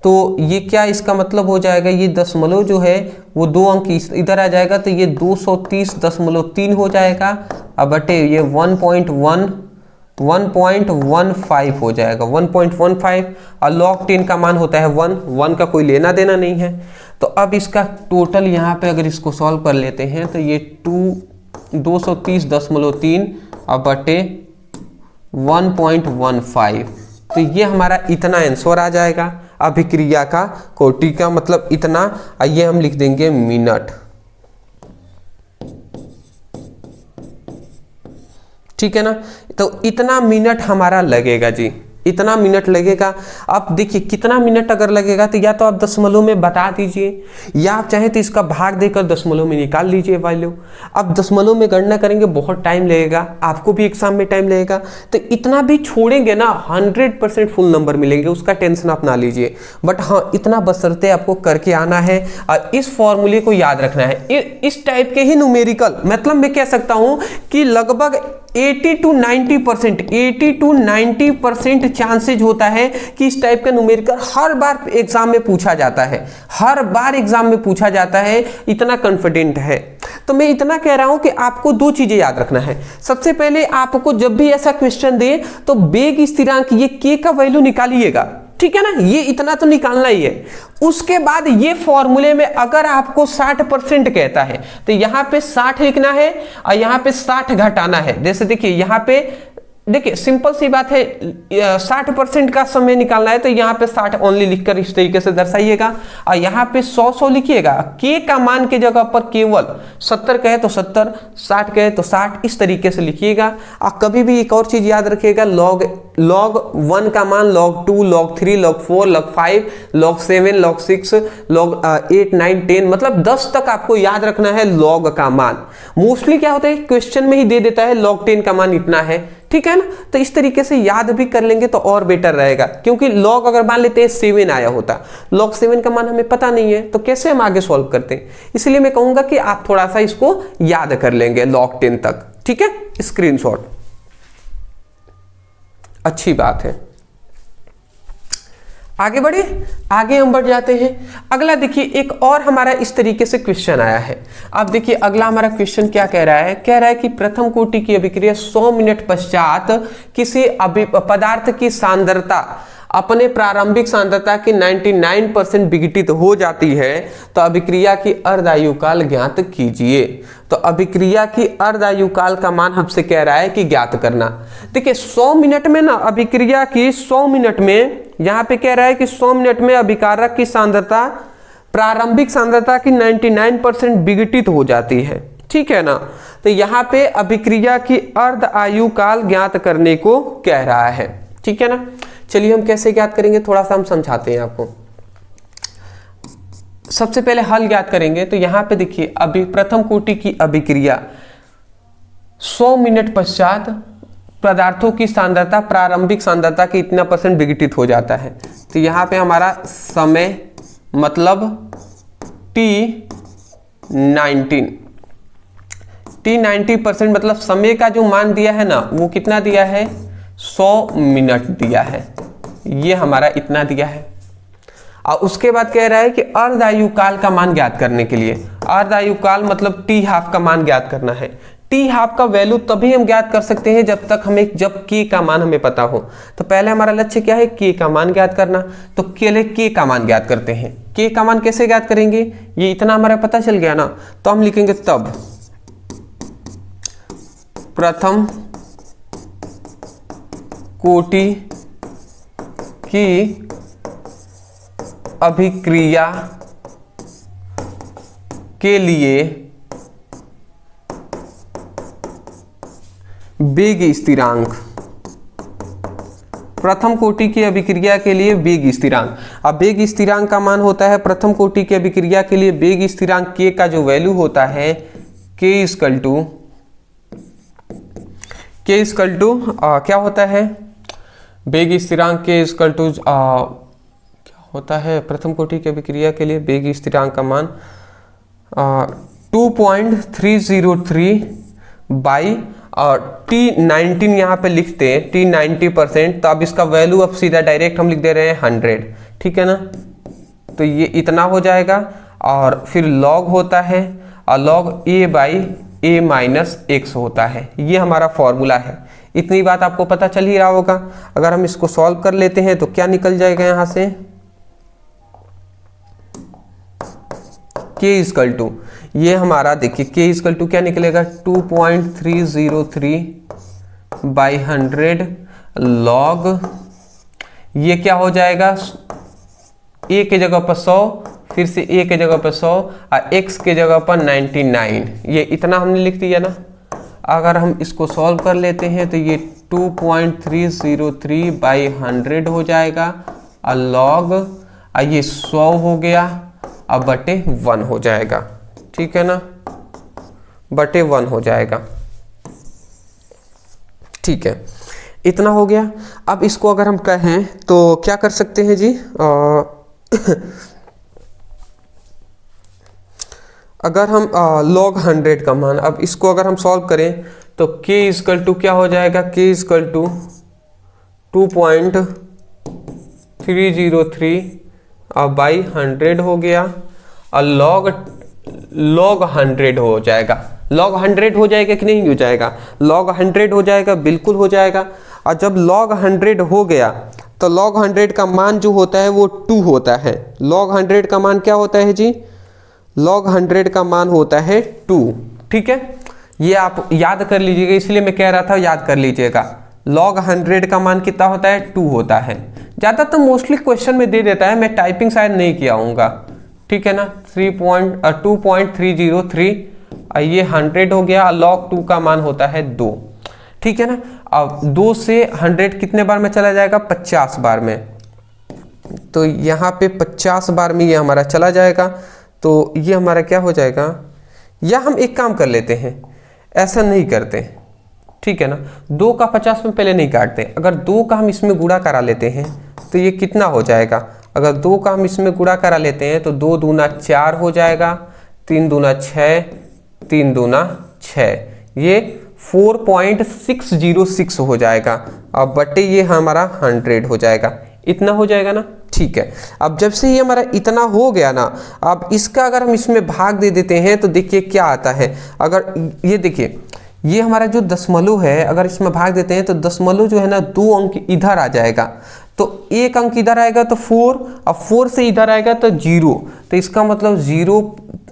तो ये क्या इसका मतलब हो जाएगा, ये दशमलव जो है वो 2 अंक इधर आ जाएगा, तो ये 230.3 हो जाएगा, अब बटे ये 1.15 हो जाएगा, 1.15, और log 10 का मान होता है 1 का कोई लेना देना नहीं है। तो अब इसका टोटल यहाँ पे अगर इसको सॉल्व कर लेते हैं तो ये 230.3 अब बटे 1.15, तो ये हमारा इतना आंसर आ जाएगा अभिक्रिया का कोटि का, मतलब इतना, ये हम लिख देंगे मिनट, ठीक है ना। तो इतना मिनट हमारा लगेगा जी, इतना मिनट लगेगा। अब देखिए कितना मिनट अगर लगेगा तो या तो आप दशमलव में बता दीजिए, या आप चाहें तो इसका भाग देकर दशमलव में निकाल लीजिए वैल्यू। अब दशमलव में गणना करेंगे बहुत टाइम लगेगा, आपको भी एग्जाम में टाइम लगेगा, तो इतना भी छोड़ेंगे ना 100% फुल नंबर मिलेंगे, उसका टेंशन आप ना लीजिए। बट हाँ, इतना बशर्ते आपको करके आना है और इस फॉर्मूले को याद रखना है। इस टाइप के ही न्यूमेरिकल, मतलब मैं कह सकता हूं कि लगभग 80 to 90% चांसेज होता है कि इस टाइप का न्यूमेरिकल हर बार एग्जाम में पूछा जाता है, हर बार एग्जाम में पूछा जाता है, इतना कॉन्फिडेंट है। तो मैं इतना कह रहा हूं कि आपको 2 चीजें याद रखना है। सबसे पहले आपको जब भी ऐसा क्वेश्चन दे तो वेग स्थिरांक ये के का वैल्यू निकालिएगा, ठीक है ना, ये इतना तो निकालना ही है। उसके बाद ये फॉर्मूले में अगर आपको 60% कहता है तो यहां पे 60 लिखना है और यहां पे 60 घटाना है। जैसे देखिए यहां पे देखिए सिंपल सी बात है, 60% का समय निकालना है तो यहाँ पे 60 ओनली लिखकर इस तरीके से दर्शाइएगा, और यहाँ पे 100 लिखिएगा। के का मान के जगह पर केवल 70 कहे तो 70, 60 कहे तो 60, इस तरीके से लिखिएगा। और कभी भी एक और चीज याद रखिएगा, log 1 का मान log 2, log 3, log 4, log 5, log 7, log 6, log 8, 9, 10, मतलब 10 तक आपको याद रखना है log का मान। मोस्टली क्या होता है क्वेश्चन में ही दे देता है log 10 का मान इतना है, ठीक है ना। तो इस तरीके से याद भी कर लेंगे तो और बेटर रहेगा, क्योंकि log अगर मान लेते हैं 7 आया होता, log 7 का मान हमें पता नहीं है तो कैसे हम आगे सॉल्व करते हैं। इसलिए मैं कहूंगा कि आप थोड़ा सा इसको याद कर लेंगे log 10 तक, ठीक है। स्क्रीनशॉट, अच्छी बात है। आगे बढ़े, आगे हम बढ़ जाते हैं। अगला देखिए एक और हमारा इस तरीके से क्वेश्चन आया है। अब देखिए अगला हमारा क्वेश्चन क्या कह रहा है, कह रहा है कि प्रथम कोटि की अभिक्रिया 100 मिनट पश्चात किसी पदार्थ की सांद्रता अपने प्रारंभिक सांद्रता की 99% विघटित हो जाती है तो अभिक्रिया की अर्धायुकाल ज्ञात कीजिए। तो अभिक्रिया की अर्धायुकाल का मान हमसे कह रहा है कि ज्ञात करना। देखिए 100 मिनट में ना अभिक्रिया की 100 मिनट में, यहाँ पे कह रहा है कि 100 मिनट में अभिकारक की सांद्रता प्रारंभिक सांद्रता की 99% विघटित हो जाती है, ठीक है ना। तो यहाँ पे अभिक्रिया की अर्ध आयुकाल ज्ञात करने को कह रहा है, ठीक है ना। चलिए हम कैसे ज्ञात करेंगे थोड़ा सा हम समझाते हैं आपको। सबसे पहले हल ज्ञात करेंगे तो यहाँ पे देखिए अभी प्रथम कोटि की अभिक्रिया 100 मिनट पश्चात पदार्थों की सांद्रता प्रारंभिक सांद्रता की इतना % विघटित हो जाता है। तो यहाँ पे हमारा समय मतलब T90% मतलब समय का जो मान दिया है ना वो कितना दिया है 100 मिनट दिया है, ये हमारा इतना दिया है। और उसके बाद कह रहा है कि अर्धायुकाल का मान ज्ञात करने के लिए, अर्धायुकाल मतलब T½ का मान ज्ञात करना है। T½ का वैल्यू तभी हम ज्ञात कर सकते हैं जब K का मान हमें पता हो। तो पहले हमारा लक्ष्य क्या है, K का मान ज्ञात करना। तो पहले K का मान ज्ञात करते हैं। K का मान कैसे ज्ञात करेंगे, ये इतना हमारा पता चल गया ना, तो हम लिखेंगे तब प्रथम कोटि की अभिक्रिया के लिए वेग स्थिरांक, प्रथम कोटि की अभिक्रिया के लिए वेग स्थिरांक। अब वेग स्थिरांक का मान होता है प्रथम कोटि की अभिक्रिया के लिए वेग स्थिरांक K का जो वैल्यू होता है के इक्वल टू क्या होता है, वेग स्थिरांक के इक्वल टू क्या होता है, प्रथम कोटि की अभिक्रिया के लिए वेग स्थिरांक का मान 2.303 बाई और T19 यहाँ पे लिखते हैं T90%, तो अब इसका वैल्यू अब सीधा डायरेक्ट हम लिख दे रहे हैं 100, ठीक है ना। तो ये इतना हो जाएगा और फिर लॉग होता है और log a by a minus x होता है, ये हमारा फॉर्मूला है। इतनी बात आपको पता चल ही रहा होगा। अगर हम इसको सॉल्व कर लेते हैं तो क्या निकल जाएगा यहाँ से, k इक्वल टू, ये हमारा देखिए k इक्वल टू क्या निकलेगा 2.303 बाई 100 लॉग, ये क्या हो जाएगा a के जगह पर 100, फिर से a के जगह पर 100 और x के जगह पर 99, ये इतना हमने लिख दिया ना। अगर हम इसको सॉल्व कर लेते हैं तो ये 2.303 बाई 100 हो जाएगा और लॉग ये 100 हो गया अब बटे 1 हो जाएगा, ठीक है ना, बटे 1 हो जाएगा, ठीक है, इतना हो गया। अब इसको अगर हम कहें तो क्या कर सकते हैं जी, अगर हम log 100 का मान, अब इसको अगर हम सॉल्व करें तो k इक्वल टू क्या हो जाएगा, k इक्वल टू 2.303 बाई 100 हो गया और log 100 हो जाएगा। log 100 हो जाएगा कि नहीं हो जाएगा, log 100 हो जाएगा, बिल्कुल हो जाएगा। और जब log 100 हो गया तो log 100 का मान जो होता है वो 2 होता है। log 100 का मान क्या होता है जी, log 100 का मान होता है 2, ठीक है, ये आप याद कर लीजिएगा, इसलिए मैं कह रहा था याद कर लीजिएगा। log 100 का मान कितना होता है, 2 होता है। ज़्यादातर तो मोस्टली क्वेश्चन में दे देता है, मैं टाइपिंग शायद नहीं किया हूँगा, ठीक है ना। 2.303 ये 100 हो गया, log 2 का मान होता है 2, ठीक है ना। अब 2 से 100 कितने बार में चला जाएगा, 50 बार में, तो यहाँ पे 50 बार में ये हमारा चला जाएगा, तो ये हमारा क्या हो जाएगा। या हम एक काम कर लेते हैं, ऐसा नहीं करते, ठीक है ना, 2 का 50 में पहले नहीं काटते, अगर 2 का हम इसमें गुणा करा लेते हैं तो ये कितना हो जाएगा। अगर 2 का हम इसमें गुणा करा लेते हैं तो 2 दूना 4 हो जाएगा, 3 दूना 6, 3 दूना 6, ये 4.606 हो जाएगा। अब बटे ये हमारा 100 हो जाएगा, इतना हो जाएगा ना, ठीक है। अब जब से ये हमारा इतना हो गया ना, अब इसका अगर हम इसमें भाग दे देते हैं तो देखिए क्या आता है। अगर ये देखिए ये हमारा जो दशमलव है, अगर इसमें भाग देते हैं तो दशमलव जो है ना 2 अंक इधर आ जाएगा, तो 1 अंक इधर आएगा तो 4, अब 4 से इधर आएगा तो 0, तो इसका मतलब 0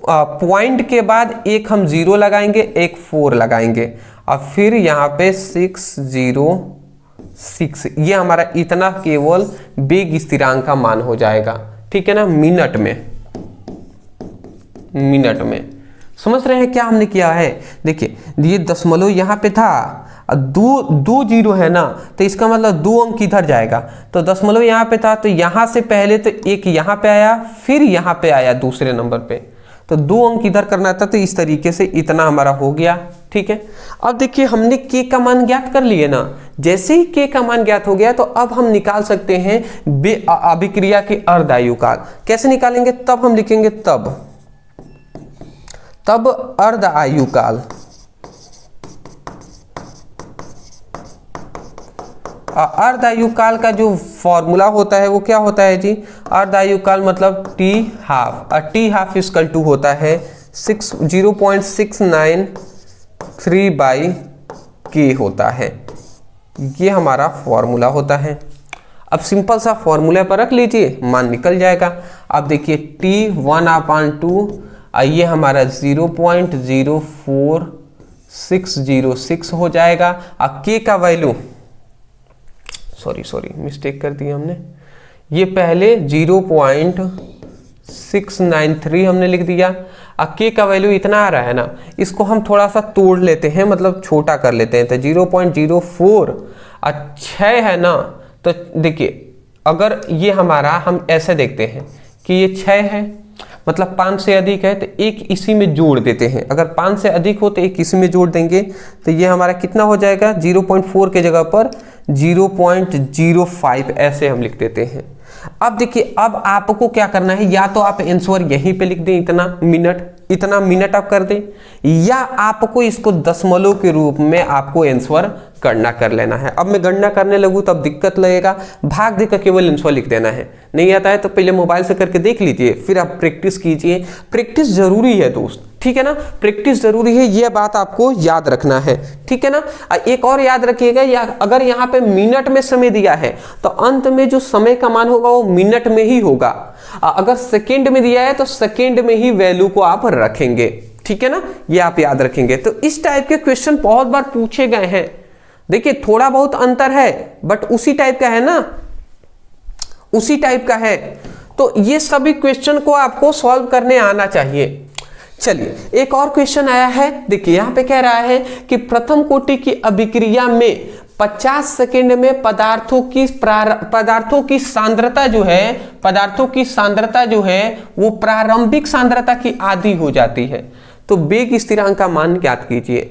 पॉइंट के बाद एक हम 0 लगाएंगे, एक 4 लगाएंगे और फिर यहाँ पे 606, ये हमारा इतना केवल वेग स्थिरांक का मान हो जाएगा, ठीक है ना, मिनट में। समझ रहे हैं क्या हमने किया है। देखिए ये दशमलव यहाँ पे था, दो जीरो है ना, तो इसका मतलब 2 अंक इधर जाएगा, तो दशमलव यहाँ पे था तो यहाँ से पहले तो एक यहाँ पे आया, फिर यहाँ पे आया दूसरे नंबर पे, तो 2 अंक इधर करना था, तो इस तरीके से इतना हमारा हो गया, ठीक है। अब देखिए हमने k का मान ज्ञात कर लिए ना, जैसे ही k का मान ज्ञात हो गया तो अब हम निकाल सकते हैं अभिक्रिया के अर्ध आयुकाल। कैसे निकालेंगे, तब हम लिखेंगे तब अर्ध आयुकाल, अर्ध आयुकाल का जो फॉर्मूला होता है वो क्या होता है जी, अर्ध आयुकाल मतलब t हाफ, और t हाफ इक्वल टू होता है 0.693 बाई k होता है, ये हमारा फॉर्मूला होता है। अब सिंपल सा फॉर्मूला पर रख लीजिए, मान निकल जाएगा। अब देखिए t 1/2 ये हमारा 0.04606 हो जाएगा। अब k का वैल्यू, सॉरी मिस्टेक कर दी हमने, ये पहले 0.693 हमने लिख दिया। अब k का वैल्यू इतना आ रहा है ना, इसको हम थोड़ा सा तोड़ लेते हैं, मतलब छोटा कर लेते हैं, तो 0.04 और 6 है ना, तो देखिए अगर ये हमारा हम ऐसे देखते हैं कि ये 6 है, मतलब 5 से अधिक है तो एक इसी में जोड़ देते हैं। अगर 5 से अधिक हो तो एक इसी में जोड़ देंगे, तो ये हमारा कितना हो जाएगा, 0.4 के जगह पर 0.05 ऐसे हम लिख देते हैं। अब देखिए, अब आपको क्या करना है, या तो आप आंसर यहीं पे लिख दें इतना मिनट आप कर दें, या आपको इसको दशमलव के रूप में आपको आंसर गणना कर लेना है। अब मैं गणना करने लगूँ तब दिक्कत लगेगा, भाग देकर केवल आंसर लिख देना है। नहीं आता है तो पहले मोबाइल से करके देख लीजिए, फिर आप प्रैक्टिस कीजिए। प्रैक्टिस जरूरी है दोस्त, ठीक है ना, प्रैक्टिस जरूरी है, यह बात आपको याद रखना है, ठीक है ना। एक और याद रखिएगा, या अगर यहाँ पे मिनट में समय दिया है तो अंत में जो समय का मान होगा वो मिनट में ही होगा। अगर सेकेंड में दिया है तो सेकेंड में ही वैल्यू को आप रखेंगे, ठीक है ना, ये आप याद रखेंगे। तो इस टाइप के क्वेश्चन बहुत बार पूछे गए हैं। देखिए थोड़ा बहुत अंतर है बट उसी टाइप का है ना, उसी टाइप का है। तो ये सभी क्वेश्चन को आपको सॉल्व करने आना चाहिए। चलिए एक और क्वेश्चन आया है, देखिए यहाँ पे कह रहा है कि प्रथम कोटि की अभिक्रिया में 50 सेकेंड में पदार्थों की सांद्रता जो है वो प्रारंभिक सांद्रता की आधी हो जाती है। तो वेग स्थिरांक का मान ज्ञात कीजिए।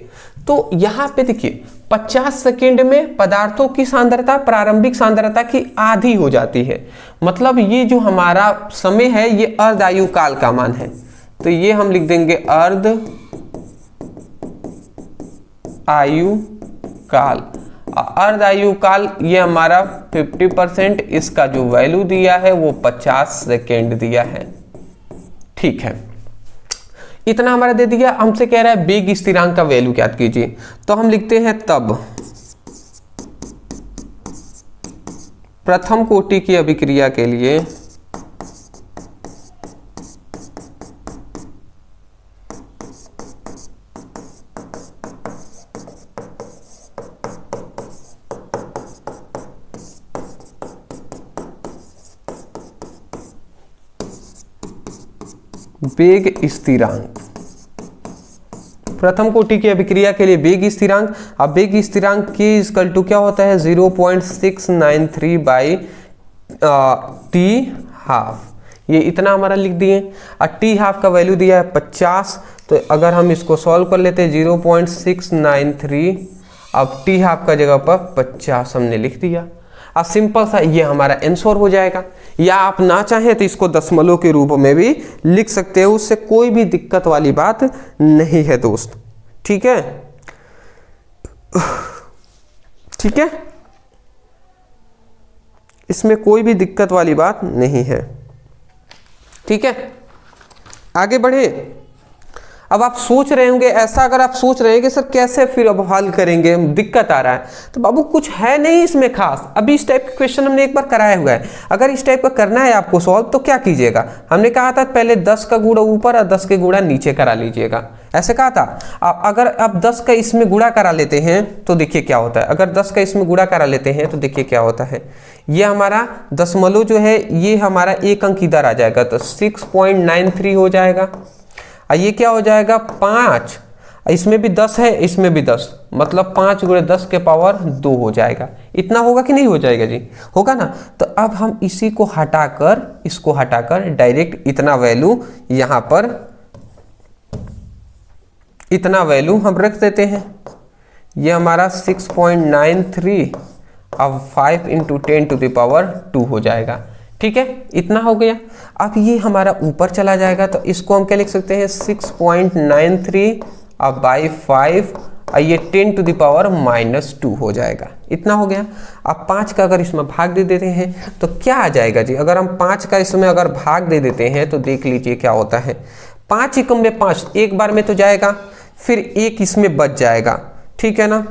तो यहाँ पे देखिए 50 सेकेंड में पदार्थों की सांद्रता प्रारंभिक सांद्रता की आधी हो जाती है, मतलब ये जो हमारा समय है ये अर्ध आयु काल का मान है। तो ये हम लिख देंगे अर्ध आयु काल। अर्ध आयु काल ये हमारा 50%, इसका जो वैल्यू दिया है वो 50 सेकेंड दिया है, ठीक है। इतना हमारा दे दिया। हमसे कह रहा है वेग स्थिरांक का वैल्यू ज्ञात कीजिए। तो हम लिखते हैं तब प्रथम कोटि की अभिक्रिया के लिए वेग स्थिरांक, प्रथम कोटि की अभिक्रिया के लिए वेग स्थिरांक। अब वेग स्थिरांक के इक्वल टू क्या होता है, 0.693 बाई टी हाफ। ये इतना हमारा लिख दिए। और टी हाफ का वैल्यू दिया है 50। तो अगर हम इसको सॉल्व कर लेते हैं 0.693, अब टी हाफ का जगह पर 50 हमने लिख दिया। अब सिंपल सा ये हमारा आंसर हो जाएगा। या आप ना चाहें तो इसको दशमलव के रूप में भी लिख सकते हो, उससे कोई भी दिक्कत वाली बात नहीं है दोस्त, ठीक है, ठीक है, इसमें कोई भी दिक्कत वाली बात नहीं है, ठीक है। आगे बढ़े। अब आप सोच रहे होंगे ऐसा, अगर आप सोच रहे हैं कि सर कैसे फिर अब हल करेंगे, दिक्कत आ रहा है, तो बाबू कुछ है नहीं इसमें खास। अभी इस टाइप के क्वेश्चन हमने एक बार कराया हुआ है। अगर इस टाइप का करना है आपको सॉल्व तो क्या कीजिएगा, हमने कहा था पहले 10 का गुणा ऊपर और 10 के गुणा नीचे करा लीजिएगा, ऐसे कहा था। अगर आप 10 का इसमें गुणा करा लेते हैं तो देखिए क्या होता है। अगर 10 का इसमें गुणा करा लेते हैं तो देखिए क्या होता है, ये हमारा दशमलव जो है ये हमारा एक अंक इधर आ जाएगा, तो 6.93 हो जाएगा। ये क्या हो जाएगा 5, इसमें भी 10 है, इसमें भी 10, मतलब 5 गुणे 10 के पावर 2 हो जाएगा। इतना होगा कि नहीं हो जाएगा जी, होगा ना। तो अब हम इसी को हटाकर, इसको हटाकर डायरेक्ट इतना वैल्यू यहां पर, इतना वैल्यू हम रख देते हैं। ये हमारा 6.93 अब 5 × 10⁻² हो जाएगा, ठीक है, इतना हो गया। अब ये हमारा ऊपर चला जाएगा तो इसको हम क्या लिख सकते हैं 6.93 अब बाई 5 और ये 10⁻² हो जाएगा, इतना हो गया। अब 5 का अगर इसमें भाग दे देते हैं तो क्या आ जाएगा जी, अगर हम 5 का इसमें अगर भाग दे देते हैं तो देख लीजिए क्या होता है। 5 एकम में 5 एक बार में तो जाएगा, फिर 1 इसमें बच जाएगा, ठीक है ना।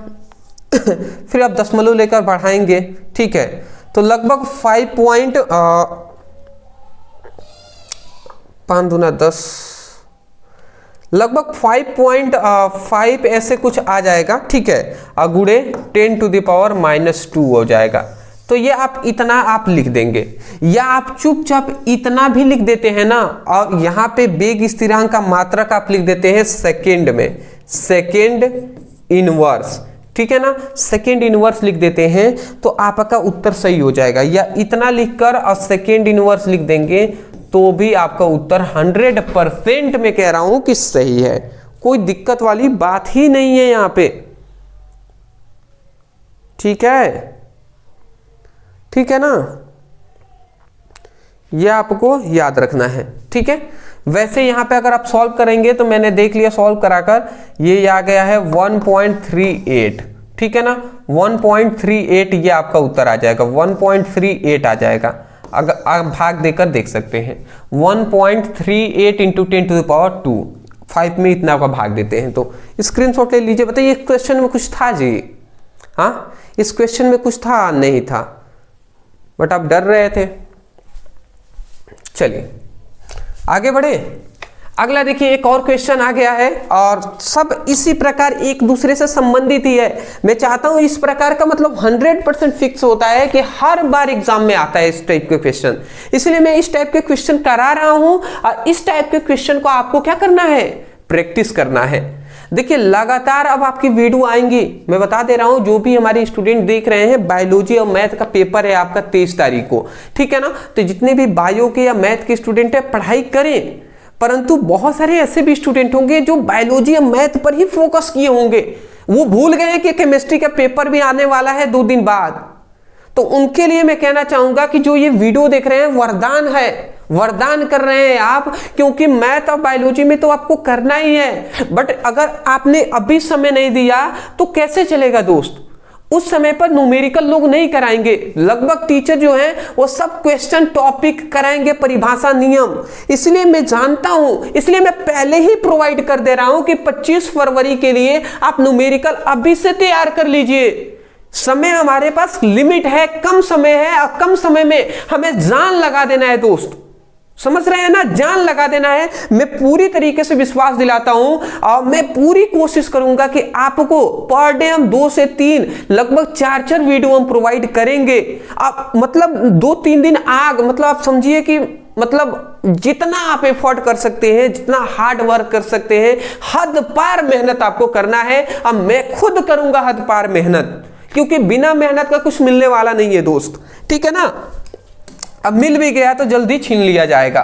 फिर आप दशमलव लेकर बढ़ाएंगे, ठीक है, तो लगभग 5 दूना 10, लगभग 5.5 ऐसे कुछ आ जाएगा, ठीक है, गुणे 10⁻² हो जाएगा। तो ये आप इतना आप लिख देंगे, या आप चुपचाप इतना भी लिख देते हैं ना, और यहाँ पे वेग स्थिरांक का मात्रक आप लिख देते हैं सेकेंड में, सेकेंड इनवर्स, ठीक है ना, सेकेंड इनवर्स लिख देते हैं तो आपका उत्तर सही हो जाएगा। या इतना लिखकर और सेकेंड इनवर्स लिख देंगे तो भी आपका उत्तर 100% में कह रहा हूं कि सही है, कोई दिक्कत वाली बात ही नहीं है यहां पे। ठीक है, ठीक है ना, यह आपको याद रखना है। ठीक है, वैसे यहां पे अगर आप सॉल्व करेंगे तो मैंने देख लिया सॉल्व कराकर, ये आ गया है 1.38। ठीक है ना, 1.38 ये आपका उत्तर आ जाएगा, 1.38 आ जाएगा। अगर आप भाग देकर देख सकते हैं 1.38 इंटू 10⁻², 5 में इतना का भाग देते हैं। तो स्क्रीनशॉट ले लीजिए। बताइए इस क्वेश्चन में कुछ था जी? हाँ, इस क्वेश्चन में कुछ था? नहीं था, बट आप डर रहे थे। चलिए आगे बढ़े। अगला देखिए, एक और क्वेश्चन आ गया है और सब इसी प्रकार एक दूसरे से संबंधित ही है। मैं चाहता हूं इस प्रकार का मतलब 100% फिक्स होता है कि हर बार एग्जाम में आता है इस टाइप के क्वेश्चन, इसलिए मैं इस टाइप के क्वेश्चन करा रहा हूं। और इस टाइप के क्वेश्चन को आपको क्या करना है? प्रैक्टिस करना है। देखिए लगातार अब आपकी वीडियो आएंगी, मैं बता दे रहा हूं। जो भी हमारे स्टूडेंट देख रहे हैं, बायोलॉजी और मैथ का पेपर है आपका 23 तारीख को, ठीक है ना। तो जितने भी बायो के या मैथ के स्टूडेंट है पढ़ाई करें, परंतु बहुत सारे ऐसे भी स्टूडेंट होंगे जो बायोलॉजी या मैथ पर ही फोकस किए होंगे, वो भूल गए कि केमिस्ट्री का पेपर भी आने वाला है 2 दिन बाद। तो उनके लिए मैं कहना चाहूंगा कि जो ये वीडियो देख रहे हैं वरदान है, वरदान कर रहे हैं आप, क्योंकि मैथ और बायोलॉजी में तो आपको करना ही है। बट अगर आपने अभी समय नहीं दिया तो कैसे चलेगा दोस्त? उस समय पर न्यूमेरिकल लोग नहीं कराएंगे, लगभग टीचर जो हैं वो सब क्वेश्चन टॉपिक कराएंगे, परिभाषा नियम। इसलिए मैं जानता हूं, इसलिए मैं पहले ही प्रोवाइड कर दे रहा हूं कि 25 फरवरी के लिए आप न्यूमेरिकल अभी से तैयार कर लीजिए। समय हमारे पास लिमिट है, कम समय है और कम समय में हमें जान लगा देना है दोस्त, समझ रहे हैं ना? जान लगा देना है। मैं पूरी तरीके से विश्वास दिलाता हूं और मैं पूरी कोशिश करूंगा कि आपको पर डे हम 2 से 3 लगभग 4 वीडियो हम प्रोवाइड करेंगे। आप मतलब 2-3 दिन मतलब आप समझिए कि मतलब जितना आप एफर्ट कर सकते हैं, जितना हार्ड वर्क कर सकते हैं, हद पार मेहनत आपको करना है। अब मैं खुद करूंगा हद पार मेहनत, क्योंकि बिना मेहनत का कुछ मिलने वाला नहीं है दोस्त, ठीक है ना। अब मिल भी गया तो जल्दी छीन लिया जाएगा।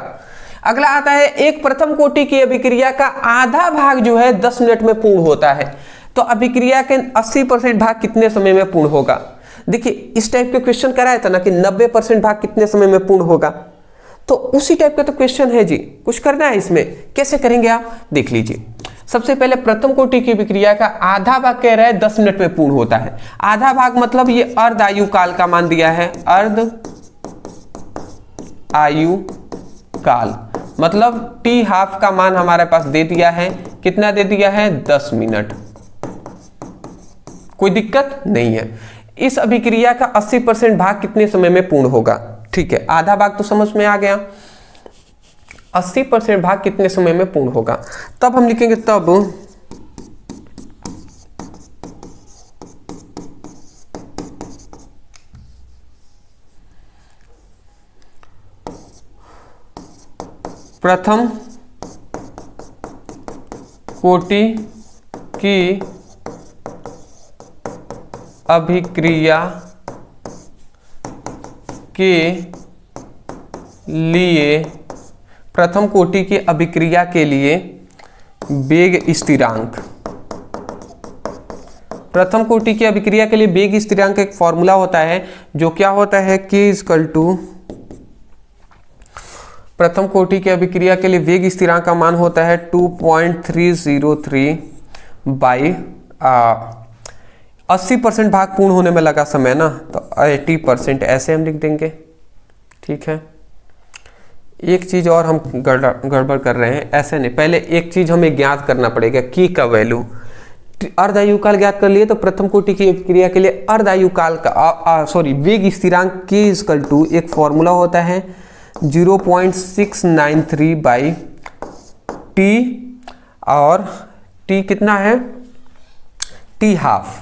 अगला आता है, एक प्रथम कोटि की अभिक्रिया का आधा भाग जो है 10 मिनट में पूर्ण होता है, तो अभिक्रिया के 80% भाग कितने समय में पूर्ण होगा? देखिए इस टाइप के क्वेश्चन कराया था ना कि 90% भाग कितने समय में पूर्ण होगा, तो उसी टाइप का तो क्वेश्चन है जी। कुछ करना है इसमें, कैसे करेंगे आप देख लीजिए। सबसे पहले प्रथम कोटि की अभिक्रिया का आधा भाग कह रहा है 10 मिनट में पूर्ण होता है। आधा भाग मतलब ये अर्ध आयु काल का मान दिया है, अर्ध आयु काल मतलब टी हाफ का मान हमारे पास दे दिया है। कितना दे दिया है? 10 मिनट। कोई दिक्कत नहीं है। इस अभिक्रिया का 80% भाग कितने समय में पूर्ण होगा? ठीक है, आधा भाग तो समझ में आ गया, 80% भाग कितने समय में पूर्ण होगा। तब हम लिखेंगे, तब प्रथम कोटि की अभिक्रिया के लिए, प्रथम कोटि की अभिक्रिया के लिए वेग स्थिरांक, प्रथम कोटि की अभिक्रिया के लिए वेग स्थिरांक एक फॉर्मूला होता है, जो क्या होता है K = प्रथम कोटि की अभिक्रिया के लिए वेग स्थिरांक का मान होता है 2.303 बाई 80% भाग पूर्ण होने में लगा समय ना, तो 80% ऐसे हम लिख देंगे। ठीक है, एक चीज और हम गड़बड़ कर रहे हैं, ऐसे नहीं। पहले एक चीज हमें ज्ञात करना पड़ेगा, की का वैल्यू। अर्ध आयु काल ज्ञात कर लिए तो प्रथम कोटि की अभिक्रिया के लिए अर्ध आयु काल का वेग स्थिरांक K = एक फॉर्मूला होता है 0.693 बाई टी, और टी कितना है? टी हाफ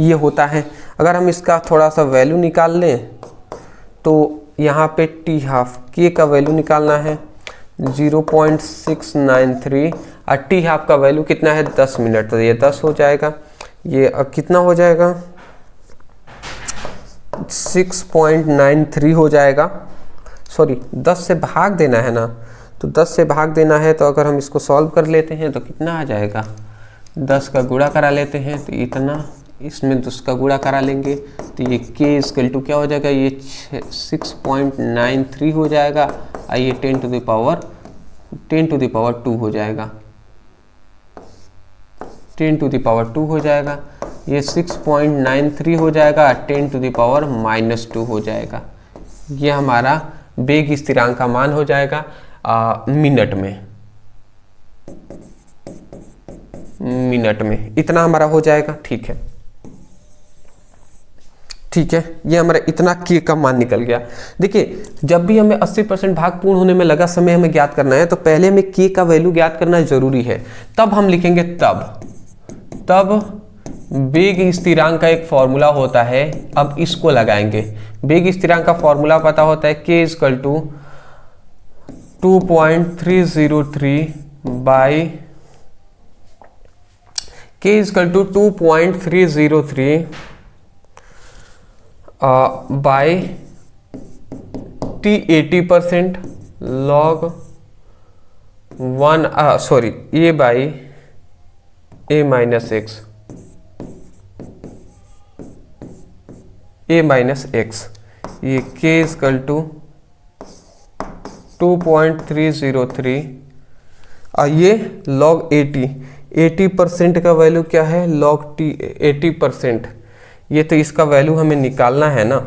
ये होता है। अगर हम इसका थोड़ा सा वैल्यू निकाल लें तो यहाँ पे टी हाफ के का वैल्यू निकालना है 0.693 और टी हाफ का वैल्यू कितना है? 10 मिनट, तो ये 10 हो जाएगा। ये अब कितना हो जाएगा? 6.93 हो जाएगा। सॉरी 10 से भाग देना है ना, तो 10 से भाग देना है, तो अगर हम इसको सॉल्व कर लेते हैं तो कितना आ जाएगा, 10 का गुणा करा लेते हैं तो इतना, इसमें 10 का गुणा करा लेंगे तो ये k इक्वल टू क्या हो जाएगा, ये 6.93 हो जाएगा, और ये 10 टू द पावर 2 हो जाएगा, 10 टू द पावर 2 हो जाएगा, ये 6.93 हो जाएगा, 10 टू द पावर -2 हो जाएगा। ये हमारा वेग स्थिरांक का मान हो जाएगा मिनट में इतना हमारा हो जाएगा। ठीक है, ठीक है, ये हमारा इतना k का मान निकल गया। देखिए जब भी हमें 80% भाग पूर्ण होने में लगा समय हमें ज्ञात करना है, तो पहले हमें k का वैल्यू ज्ञात करना जरूरी है, तब हम लिखेंगे तब वेग स्थिरांक का एक फॉर्मूला होता है। अब इसको लगाएंगे, वेग स्थिरांक का फॉर्मूला पता होता है k equal to 2.303 by k equal to 2.303 by t 80% log 1 sorry a by a minus x, a minus x, ये k इक्वल टू 2.303 और ये log 80% का वैल्यू क्या है, log t 80%, ये तो इसका वैल्यू हमें निकालना है ना।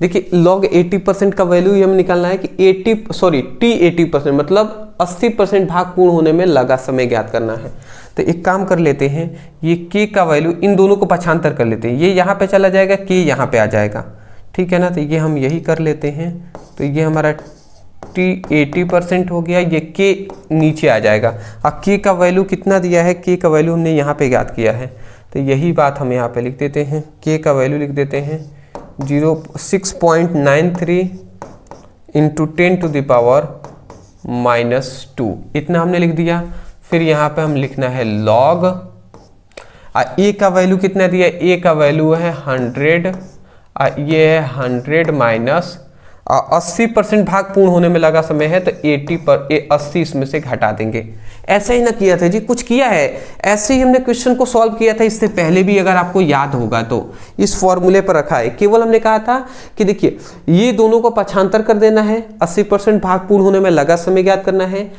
देखिए log 80% का वैल्यू हमें निकालना है कि t 80% मतलब 80% भाग पूर्ण होने में लगा समय ज्ञात करना है। तो एक काम कर लेते हैं, ये k का वैल्यू इन दोनों को पक्षांतर कर लेते हैं, ये यहाँ पे चला जाएगा, k यहाँ पे आ जाएगा, ठीक है ना। तो ये हम यही कर लेते हैं, तो ये हमारा t 80% हो गया, ये k नीचे आ जाएगा। अब k का वैल्यू कितना दिया है, k का वैल्यू हमने यहाँ पे ज्ञात किया है, तो यही बात हम यहाँ पे लिख देते हैं, k का वैल्यू लिख देते हैं 6.93 इंटू 10 टू द पावर -2, इतना हमने लिख दिया। फिर यहाँ पे हम लिखना है log, a का वैल्यू कितना दिया, a का वैल्यू है 100, ये है 100 माइनस 80% भाग पूर्ण होने में लगा समय है, तो 80 इसमें से घटा देंगे। ऐसा ही ना किया था जी, कुछ किया है, ऐसे ही हमने क्वेश्चन को सॉल्व किया था इससे पहले भी, अगर आपको याद होगा तो इस फॉर्मूले पर रखा है। केवल हमने कहा था कि देखिए ये दोनों को पक्षांतर कर देना है, 80% भाग पूर्ण होने में लगा समय ज्ञात करना है।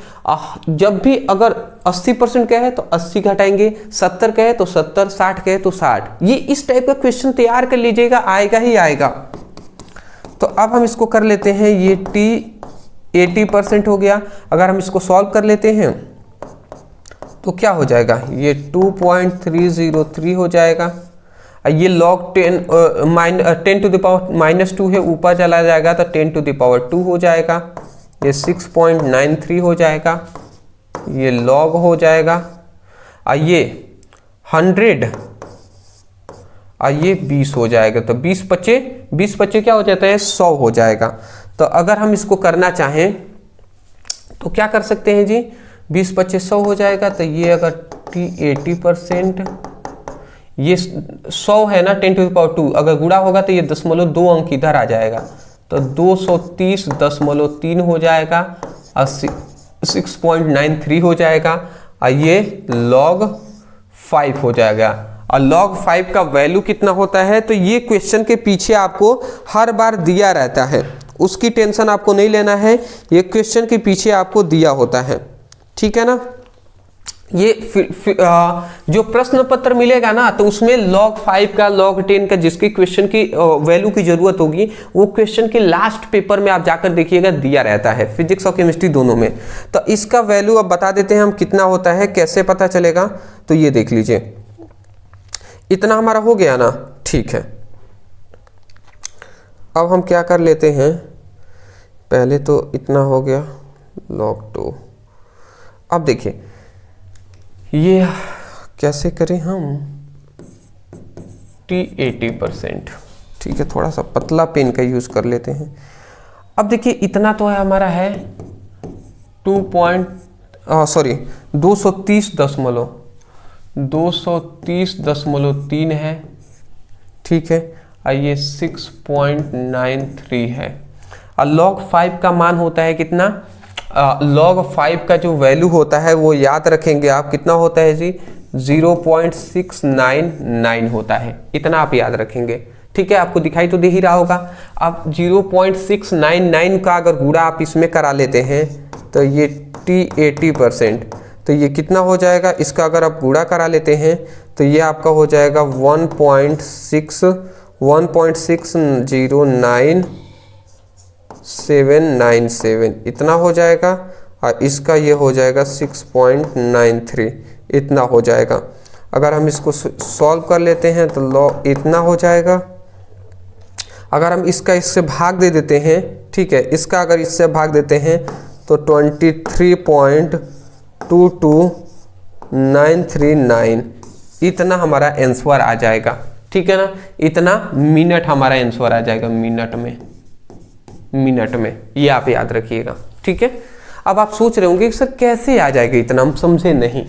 जब भी अगर 80% कहे तो 80 घटाएंगे, 70 कहे तो 70, 60 कहे तो 60, ये इस टाइप का क्वेश्चन तैयार कर लीजिएगा, आएगा ही आएगा। तो अब हम इसको कर लेते हैं, ये t 80% हो गया, अगर हम इसको सॉल्व कर लेते हैं तो क्या हो जाएगा, ये 2.303 हो जाएगा, ये log 10 टू द पावर -2 है, ऊपर चला जाएगा तो 10 टू द पावर 2 हो जाएगा, ये 6.93 हो जाएगा, ये log हो जाएगा, ये 100 और ये 20 हो जाएगा, तो 20 पच्चे क्या हो जाता है, 100 हो जाएगा। तो अगर हम इसको करना चाहें तो क्या कर सकते हैं जी, 20 पच्चे 100 हो जाएगा, तो ये अगर t 80%, ये 100 है ना, 10 टू द पावर 2, अगर गुणा होगा तो ये 0.2 अंक इधर आ जाएगा, तो 230.3 हो जाएगा, और 6.93 हो जाएगा, और ये log 5 हो जाएगा। और log 5 का वैल्यू कितना होता है, तो ये क्वेश्चन के पीछे आपको हर बार दिया रहता है, उसकी टेंशन आपको नहीं लेना है, ये क्वेश्चन के पीछे आपको दिया होता है, ठीक है ना। ये जो प्रश्न पत्र मिलेगा ना, तो उसमें log 5 का log 10 का जिसकी क्वेश्चन की वैल्यू की जरूरत होगी, वो क्वेश्चन के लास्ट पेपर में आप जाकर देखिएगा, दिया रहता है, फिजिक्स और केमिस्ट्री दोनों में। तो इसका वैल्यू अब बता देते हैं हम कितना होता है, कैसे पता चलेगा, तो ये देख लीजिए, इतना हमारा हो गया ना, ठीक है। अब हम क्या कर लेते हैं, पहले तो इतना हो गया log 2, अब देखिए ये कैसे करें हम, t 80%, ठीक है, थोड़ा सा पतला पेन का यूज कर लेते हैं। अब देखिए इतना तो है हमारा है 230.3 है, ठीक है, ये 6.93 है। और log 5 का मान होता है कितना, log 5 का जो वैल्यू होता है वो याद रखेंगे आप, कितना होता है जी 0.699 होता है, इतना आप याद रखेंगे। ठीक है, आपको दिखाई तो दे ही रहा होगा। अब 0.699 का अगर गुणा आप इसमें करा लेते हैं तो ये T80%, तो ये कितना हो जाएगा, इसका अगर आप गुणा करा लेते हैं तो ये आपका हो जाएगा 1.609797 इतना हो जाएगा, और इसका ये हो जाएगा 6.93 इतना हो जाएगा। अगर हम इसको सॉल्व कर लेते हैं तो log इतना हो जाएगा। अगर हम इसका इससे भाग दे देते हैं, ठीक है, इसका अगर इससे भाग देते हैं तो 23.22939 इतना हमारा आंसर आ जाएगा। ठीक है ना, इतना मिनट हमारा आंसर आ जाएगा, मिनट में, ये आप याद रखिएगा। ठीक है, अब आप सोच रहे होंगे कि सर कैसे आ जाएगा इतना, हम समझे नहीं।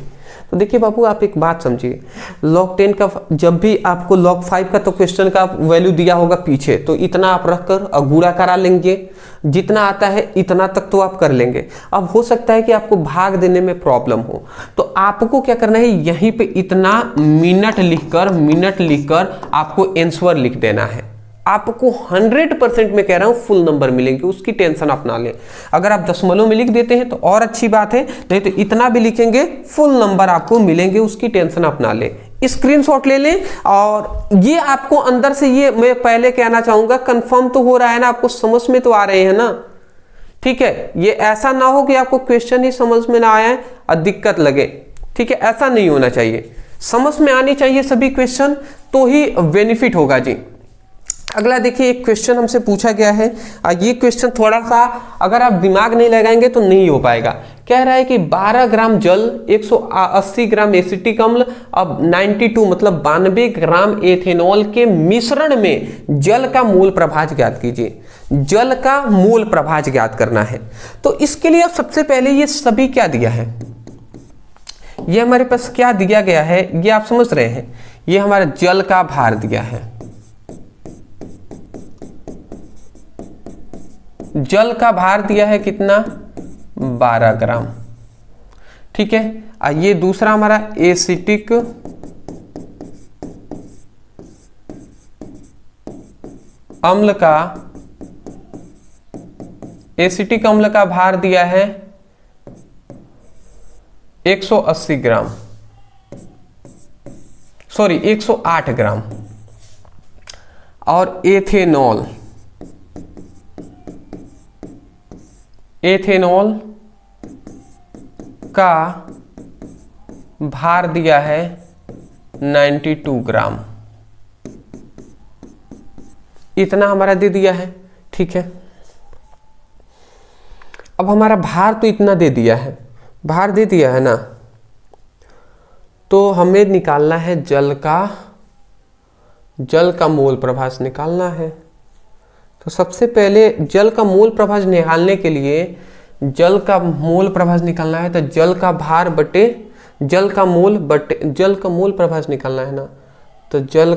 तो देखिए बाबू, आप एक बात समझिए, log 10 का जब भी आपको log 5 का तो क्वेश्चन का वैल्यू दिया होगा पीछे, तो इतना आप रखकर गुणा करा लेंगे, जितना आता है इतना तक तो आप कर लेंगे। अब हो सकता है कि आपको भाग देने में प्रॉब्लम हो, तो आपको क्या करना है, यहीं पे इतना मिनट लिखकर आपको आंसर लिख देना है। आपको 100% में कह रहा हूं फुल नंबर मिलेंगे, उसकी टेंशन आप ना लें। अगर आप दशमलव में लिख देते हैं तो और अच्छी बात है, नहीं तो इतना भी लिखेंगे फुल नंबर आपको मिलेंगे, उसकी टेंशन आप ना लें। स्क्रीनशॉट ले लें, और ये आपको अंदर से, ये मैं पहले कहना चाहूंगा, कंफर्म तो हो रहा है ना, आपको समझ में तो आ रहे हैं ना। ठीक है, ये ऐसा ना हो कि आपको क्वेश्चन ही समझ में ना आए और दिक्कत लगे। ठीक है, ऐसा नहीं होना चाहिए, समझ में आनी चाहिए सभी क्वेश्चन, तो ही बेनिफिट होगा जी। अगला देखिए, एक क्वेश्चन हमसे पूछा गया है, ये क्वेश्चन थोड़ा सा अगर आप दिमाग नहीं लगाएंगे तो नहीं हो पाएगा। कह रहा है कि 12 ग्राम जल, 180 ग्राम एसिटिक अम्ल, अब 92 मतलब 92 ग्राम एथेनॉल के मिश्रण में जल का मोल प्रभाज ज्ञात कीजिए। जल का मोल प्रभाज ज्ञात करना है। तो इसके लिए अब सबसे पहले ये सभी क्या दिया है, ये हमारे पास क्या दिया गया है, ये आप समझ रहे हैं, ये हमारा जल का भार दिया है। जल का भार दिया है कितना, 12 ग्राम। ठीक है, ये दूसरा हमारा एसिटिक अम्ल का भार दिया है 180 ग्राम, सॉरी 108 ग्राम। और एथेनॉल का भार दिया है 92 ग्राम, इतना हमारा दे दिया है। ठीक है, अब हमारा भार तो इतना दे दिया है, भार दे दिया है ना, तो हमें निकालना है जल का मोल प्रभाज निकालना है। तो सबसे पहले जल का मोल प्रभाज निकालने के लिए, जल का मोल प्रभाज निकालना है तो जल का भार बटे जल का मोल प्रभाज निकालना है ना, तो जल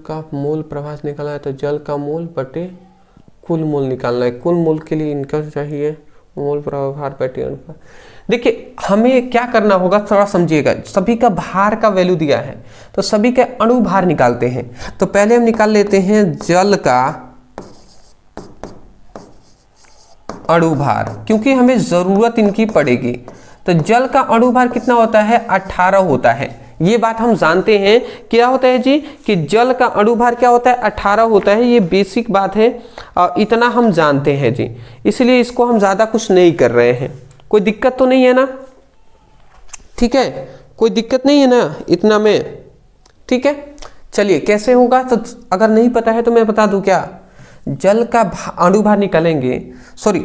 का मोल प्रभाज निकालना है तो जल का मोल बटे कुल मोल निकालना है। कुल मोल के लिए इनका चाहिए मोल प्रभार बटे अनुपात। देखिए हमें क्या करना होगा, थोड़ा समझिएगा। सभी का भार का वैल्यू दिया है तो सभी का अणु भार निकालते हैं। तो पहले हम निकाल लेते हैं जल का अणु भार, क्योंकि हमें जरूरत इनकी पड़ेगी। तो जल का अणु भार कितना होता है, 18 होता है। ये बात हम जानते हैं। क्या होता है जी कि जल का अणु भार क्या होता है, 18 होता है। ये बेसिक बात है, इतना हम जानते हैं जी, इसलिए इसको हम ज्यादा कुछ नहीं कर रहे हैं। कोई दिक्कत तो नहीं है ना, ठीक है, कोई दिक्कत नहीं है ना इतना में, ठीक है। चलिए कैसे होगा, तो अगर नहीं पता है तो मैं बता दूं क्या, जल का अणु भार निकालेंगे, सॉरी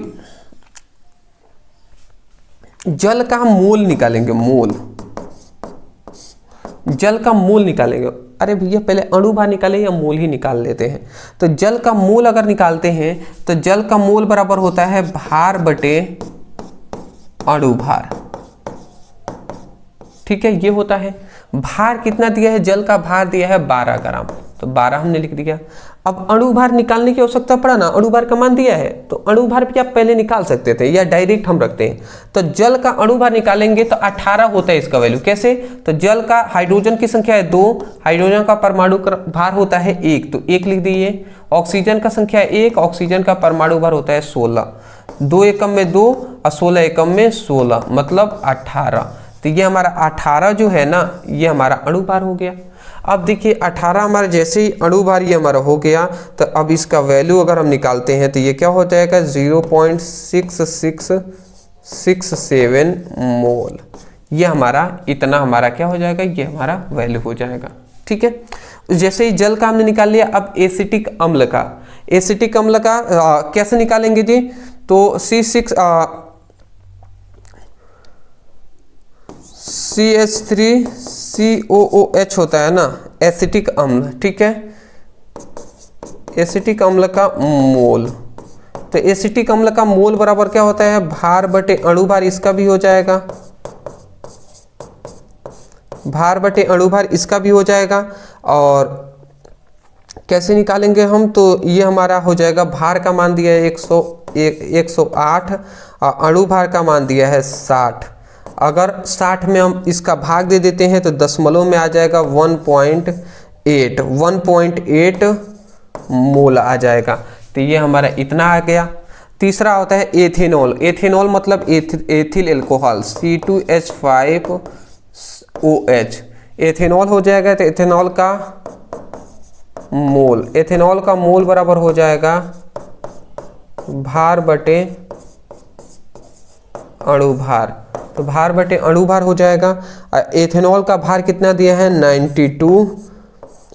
जल का हम मोल निकालेंगे, मोल, जल का मोल निकालेंगे। अरे भैया पहले अणु भार निकाले या मोल ही निकाल लेते हैं। तो जल का मोल अगर निकालते हैं तो जल का मोल बराबर होता है भार बटे अणु भार, ठीक है। ये होता है भार कितना दिया है, जल का भार दिया है 12 ग्राम। तो 12 हमने लिख दिया। अब अणु भार निकालने की आवश्यकता पड़ा ना, अणु भार का मान दिया है तो अणु भार भी आप पहले निकाल सकते थे या डायरेक्ट हम रखते हैं। तो जल का अणु भार निकालेंगे तो 18 होता है इसका वैल्यू। कैसे? तो जल का हाइड्रोजन की संख्या है 2, हाइड्रोजन का परमाणु भार होता है 1, तो 1 लिख दिए। ऑक्सीजन का संख्या है 1, ऑक्सीजन का परमाणु भार होता है 16, 2 एकम में 2 और 16 एकम में 16 मतलब 18। तो ये हमारा 18 जो है ना ये हमारा अणु भार हो गया। अब देखिए 18 हमारा जैसे ही अणु भार ये हमारा हो गया तो अब इसका वैल्यू अगर हम निकालते हैं तो ये क्या हो जाएगा 0.6667 मोल। ये हमारा इतना हमारा क्या हो जाएगा, ये हमारा वैल्यू हो जाएगा। ठीक है, जैसे ही जल का हमने निकाल लिया। अब एसिटिक अम्ल का, एसिटिक अम्ल का कैसे निकालेंगे जी? तो CH3COOH होता है ना एसिटिक अम्ल। ठीक है, एसिटिक अम्ल का मोल, तो एसिटिक अम्ल का मोल बराबर क्या होता है, भार बटे अणु भार, इसका भी हो जाएगा, भार बटे अणु भार इसका भी हो जाएगा। और कैसे निकालेंगे हम, तो ये हमारा हो जाएगा, भार का मान दिया है 108 और अणु भार का मान दिया है 60। अगर 60 में हम इसका भाग दे देते हैं तो दशमलव में आ जाएगा 1.8 मोल आ जाएगा। तो ये हमारा इतना आ गया। तीसरा होता है एथेनॉल। एथेनॉल मतलब एथिल एल्कोहल C2H5OH, एथेनॉल हो जाएगा। तो एथेनॉल का मोल, एथेनॉल का मोल बराबर हो जाएगा भार बटे अणु भार, तो भार बटे अणु भार हो जाएगा। एथेनॉल का भार कितना दिया है 92।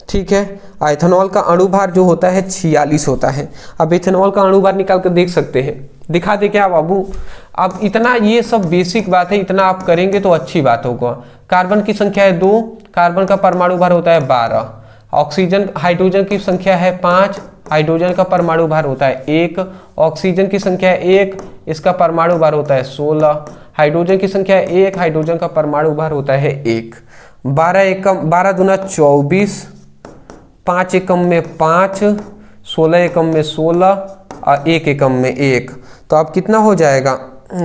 ठीक है, एथेनॉल का अणु भार जो होता है 46 होता है। अब एथेनॉल का अणु भार निकाल कर देख सकते हैं, दिखा दे क्या बाबू? अब इतना ये सब बेसिक बात है, इतना आप करेंगे तो अच्छी बात होगा। कार्बन की संख्या है 2, कार्बन का परमाणु भार होता है 12, ऑक्सीजन हाइड्रोजन की संख्या है 5, हाइड्रोजन का परमाणु भार होता है 1, ऑक्सीजन की संख्या है 1, इसका परमाणु भार होता है 16, हाइड्रोजन की संख्या है 1, हाइड्रोजन का परमाणु भार होता है 1। 12 एकम, 12 दूना 24, 5 एकम में 5, 16 एकम में 16 और 1 एकम में 1। तो अब कितना हो जाएगा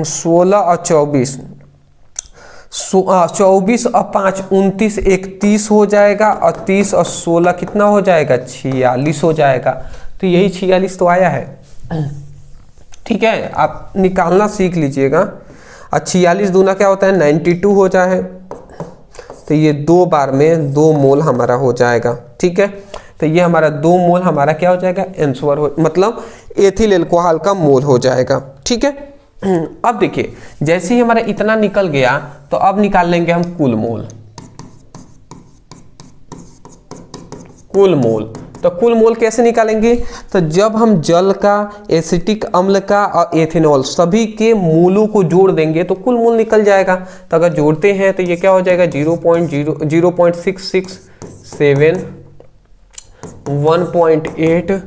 16 और 24, 24 और 5 29, 31 हो जाएगा और 30 और 16 कितना हो जाएगा 46 हो जाएगा। तो यही 46 तो आया है। ठीक है, आप निकालना सीख लीजिएगा। और 46 दूना क्या होता है 92 हो जाए, तो ये 2 बार में 2 मोल हमारा हो जाएगा। ठीक है, तो ये हमारा 2 मोल हमारा क्या हो जाएगा आंसर हो, मतलब एथिल एल्कोहल का मोल हो जाएगा। ठीक है, अब देखिए जैसे ही हमारा इतना निकल गया तो अब निकाल लेंगे हम कुल मोल। कुल मोल, तो कुल मोल कैसे निकालेंगे? तो जब हम जल का, एसिटिक अम्ल का और एथेनॉल सभी के मोलों को जोड़ देंगे तो कुल मोल निकल जाएगा। तो अगर जोड़ते हैं तो ये क्या हो जाएगा 0.667, 1.8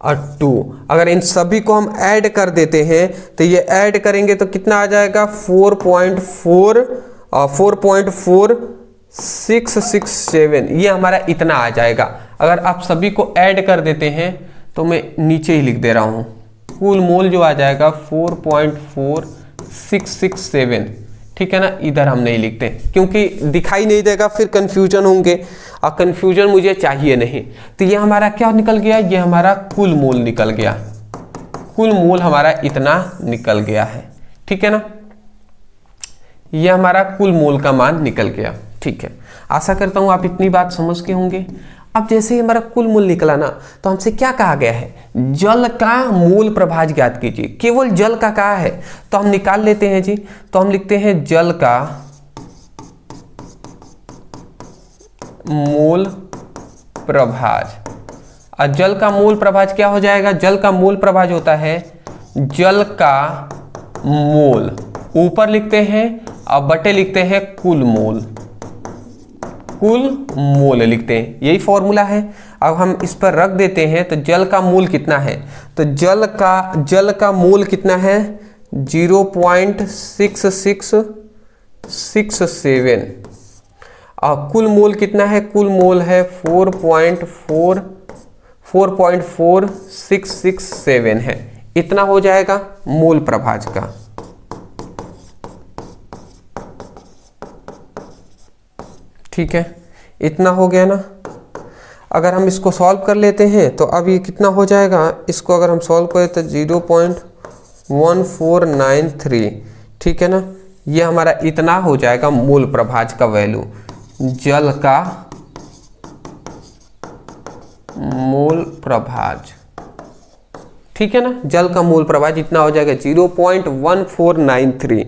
और 2। अगर इन सभी को हम ऐड कर देते हैं तो ये ऐड करेंगे तो कितना आ जाएगा 4.4667, ये हमारा इतना आ जाएगा। अगर आप सभी को ऐड कर देते हैं तो मैं नीचे ही लिख दे रहा हूँ, कुल मोल जो आ जाएगा 4.4667। ठीक है ना, इधर हम नहीं लिखते क्योंकि दिखाई नहीं देगा, फिर कंफ्यूजन होंगे और कंफ्यूजन मुझे चाहिए नहीं। तो ये हमारा क्या निकल गया, ये हमारा कुल मोल निकल गया। कुल मोल हमारा इतना निकल गया है। ठीक है ना, ये हमारा कुल मोल का मान निकल गया। ठीक है, आशा करता हूं आप इतनी बात समझ के होंगे। अब जैसे ही हमारा कुल मोल निकला ना तो हमसे क्या कहा गया है, जल का मोल प्रभाज ज्ञात कीजिए। केवल जल का कहा है तो हम निकाल लेते हैं जी। तो हम लिखते हैं जल का मोल प्रभाज। और जल का मोल प्रभाज क्या हो जाएगा, जल का मोल प्रभाज होता है जल का मोल, ऊपर लिखते हैं और बटे लिखते हैं कुल मोल, कुल मोल लिखते हैं, यही फॉर्मूला है। अब हम इस पर रख देते हैं तो जल का मोल कितना है, तो जल का मोल कितना है 0.6667। कुल मोल कितना है, कुल मोल है 4.4667 है, इतना हो जाएगा मोल प्रभाज का। ठीक है, इतना हो गया ना। अगर हम इसको सॉल्व कर लेते हैं तो अब ये कितना हो जाएगा, इसको अगर हम सॉल्व करें तो 0.1493, ठीक है ना। ये हमारा इतना हो जाएगा मोल प्रभाज का वैल्यू, जल का मोल प्रभाज, ठीक है ना। जल का मोल प्रभाज इतना हो जाएगा 0.1493,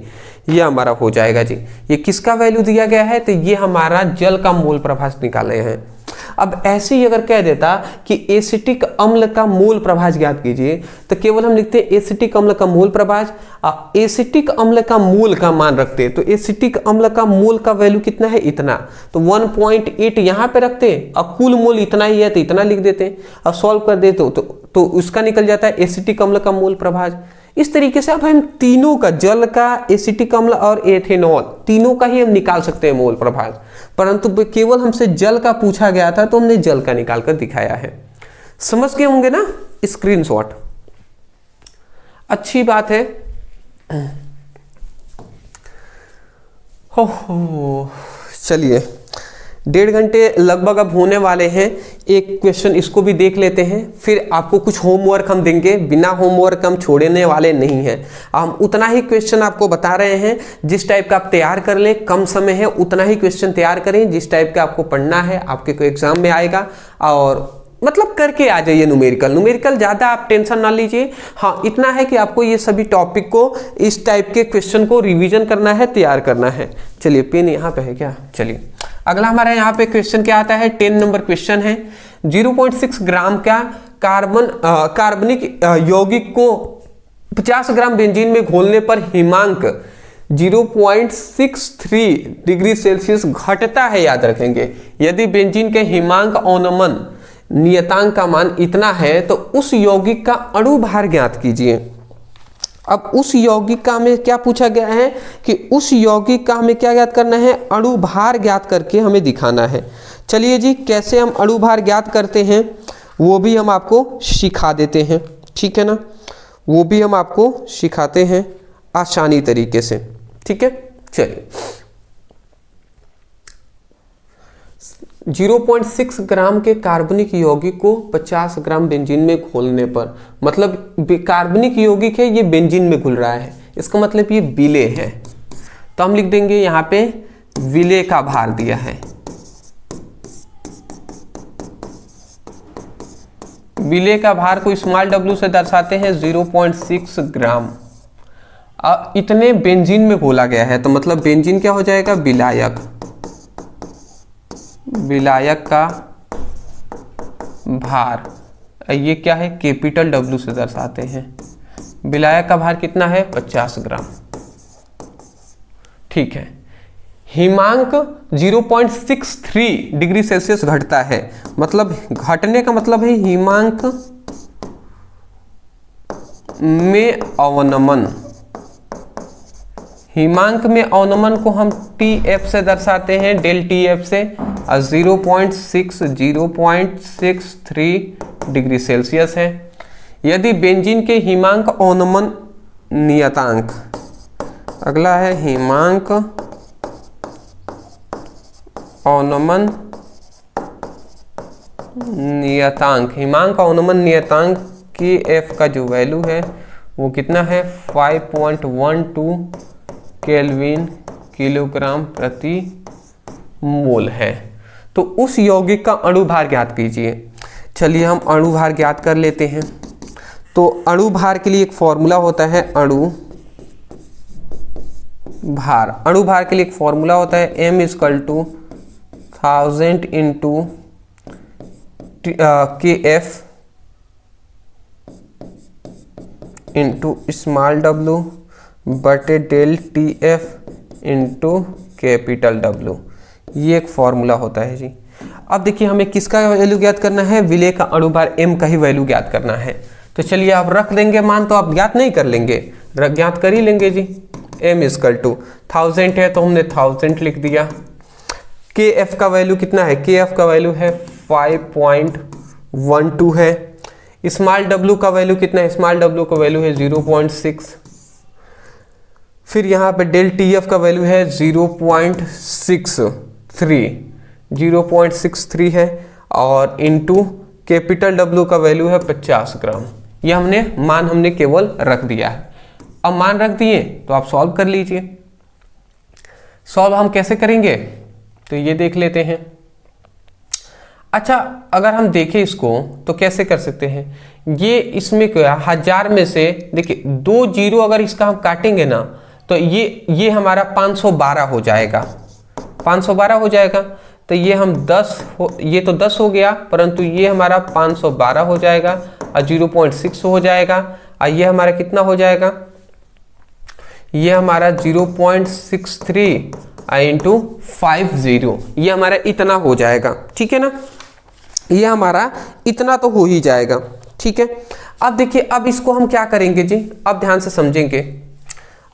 ये हमारा हो जाएगा जी। ये किसका वैल्यू दिया गया है, तो ये हमारा जल का मोल प्रभाज निकाले हैं। अब ऐसे ही अगर कह देता कि एसिटिक अम्ल का मोल प्रभाज ज्ञात कीजिए, तो केवल हम लिखते एसिटिक अम्ल का मोल प्रभाज, एसिटिक अम्ल का मोल का मान रखते, तो एसिटिक अम्ल का मोल का वैल्यू कितना है, इतना, तो 1.8 यहाँ पे रखते, अब कुल मोल इतना ही है तो इतना लिख देते, अब सॉल्व कर दे तो उसका निकल जाता है एसिटिक अम्ल का मोल प्रभाज। इस तरीके से अब हम तीनों का, जल का, एसिटिक अम्ल और एथेनॉल, तीनों का ही हम निकाल सकते हैं मोल प्रभाज, परंतु केवल हमसे जल का पूछा गया था तो हमने जल का निकाल कर दिखाया है। समझ गए होंगे ना स्क्रीनशॉट, अच्छी बात है। हो चलिए, 1.5 घंटे लगभग अब होने वाले हैं। एक क्वेश्चन इसको भी देख लेते हैं, फिर आपको कुछ होमवर्क हम देंगे, बिना होमवर्क हम छोड़ने वाले नहीं हैं। हम उतना ही क्वेश्चन आपको बता रहे हैं जिस टाइप का आप तैयार कर लें, कम समय है उतना ही क्वेश्चन तैयार करें जिस टाइप का आपको पढ़ना है, आपके को एग्जाम में आएगा, और मतलब करके आ जाइए। न्यूमेरिकल ज़्यादा आप टेंशन ना लीजिए। हाँ, इतना है कि आपको ये सभी टॉपिक को, इस टाइप के क्वेश्चन को रिवीजन करना है, तैयार करना है। चलिए, पेन यहाँ पे है क्या, चलिए अगला हमारा यहाँ पे क्वेश्चन क्या आता है, 10 नंबर क्वेश्चन है। 0.6 ग्राम का कार्बनिक यौगिक को 50 ग्राम बेंजीन में घोलने पर हिमांक 0.63 डिग्री सेल्सियस घटता है, याद रखेंगे। यदि बेंजीन के हिमांक अवनमन नियतांक का मान इतना है तो उस यौगिक का अणु भार ज्ञात कीजिए। अब उस यौगिक का हमें क्या पूछा गया है कि उस यौगिक का हमें क्या ज्ञात करना है, अणु भार ज्ञात करके हमें दिखाना है। चलिए जी, कैसे हम अणु भार ज्ञात करते हैं वो भी हम आपको सिखा देते हैं, ठीक है ना, वो भी हम आपको सिखाते हैं आसानी तरीके से, ठीक है। चलिए, 0.6 ग्राम के कार्बनिक यौगिक को 50 ग्राम बेंजीन में घोलने पर, मतलब कार्बनिक यौगिक है, ये बेंजीन में घुल रहा है, इसका मतलब ये विलेय है, तो हम लिख देंगे यहाँ पे विलेय का भार दिया है। विलेय का भार को स्मॉल w से दर्शाते हैं 0.6 ग्राम। अब इतने बेंजीन में घोला गया है तो मतलब बेंजीन क्या हो जाएगा, विलायक, विलायक का भार, ये क्या है, कैपिटल W से दर्शाते हैं। विलायक का भार कितना है, 50 ग्राम, ठीक है। हिमांक 0.63 डिग्री सेल्सियस घटता है, मतलब घटने का मतलब है हिमांक में अवनमन। हिमांक में अवनमन को हम TF से दर्शाते हैं, डेल TF से, और 0.63 डिग्री सेल्सियस है। यदि बेंजीन के हिमांक अवनमन नियतांक, अगला है हिमांक अवनमन नियतांक, हिमांक अवनमन नियतांक के F का जो वैल्यू है वो कितना है, 5.12 केल्विन किलोग्राम प्रति मोल है। तो उस यौगिक का अणु भार ज्ञात कीजिए। चलिए हम अणु भार ज्ञात कर लेते हैं। तो अणु भार के लिए एक फॉर्मूला होता है, अणु भार। अणु भार के लिए एक फॉर्मूला होता है m = 1000 into KF into small w बटे del TF into capital W। ये एक फॉर्मूला होता है जी। अब देखिए हमें किसका वैल्यू ज्ञात करना है, विलेय का अणु भार m का ही वैल्यू ज्ञात करना है। तो चलिए आप रख देंगे मान, तो आप ज्ञात नहीं कर लेंगे, ज्ञात कर ही लेंगे जी। m = 1000 है तो हमने 1000 लिख दिया। के एफ का वैल्यू कितना है, के एफ का वैल्यू है 5.12 है। स्मॉल डब्ल्यू का वैल्यू कितना है, स्मॉल डब्ल्यू का वैल्यू है 0.6। फिर यहाँ पे डेल टी एफ का वैल्यू है 0.63 है, और इनटू कैपिटल डब्ल्यू का वैल्यू है 50 ग्राम। ये हमने केवल रख दिया है। अब मान रख दिए तो आप सॉल्व कर लीजिए। सॉल्व हम कैसे करेंगे तो ये देख लेते हैं। अच्छा, अगर हम देखें इसको तो कैसे कर सकते हैं, ये इसमें क्या, 1000 में से देखिए 2 जीरो अगर इसका हम काटेंगे ना तो ये हमारा 512 हो जाएगा, 512 हो जाएगा। तो ये हम 10 ये तो 10 हो गया, परंतु ये हमारा 512 हो जाएगा और 0.6 हो जाएगा, और ये हमारा कितना हो जाएगा, ये हमारा 0.63 इंटू 50, ये हमारा इतना हो जाएगा। ठीक है ना, ये हमारा इतना तो हो ही जाएगा। ठीक है, अब देखिए, अब इसको हम क्या करेंगे जी, अब ध्यान से समझेंगे।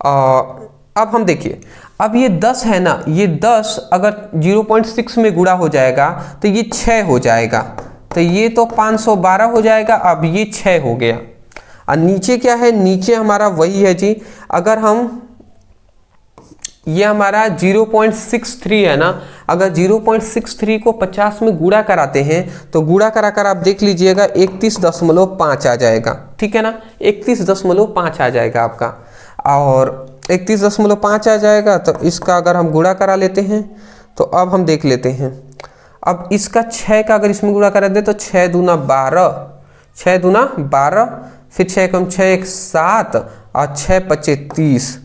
अब हम देखिए, अब ये 10 है ना, ये 10 अगर 0.6 में गुणा हो जाएगा तो ये 6 हो जाएगा, तो ये तो 512 हो जाएगा। अब ये 6 हो गया, और नीचे क्या है, नीचे हमारा वही है जी। अगर हम ये हमारा 0.63 है ना, अगर 0.63 को 50 में गुणा कराते हैं तो गुणा कराकर आप देख लीजिएगा 31.5 आ जाएगा। ठीक है ना, 31.5 आ जाएगा आपका, और 31.5 आ जाएगा। तो इसका अगर हम गुणा करा लेते हैं तो अब हम देख लेते हैं। अब इसका 6 का अगर इसमें गुणा करा दे तो 6 दूना 12, फिर 6 कम 6 1 7 और 6 5 30,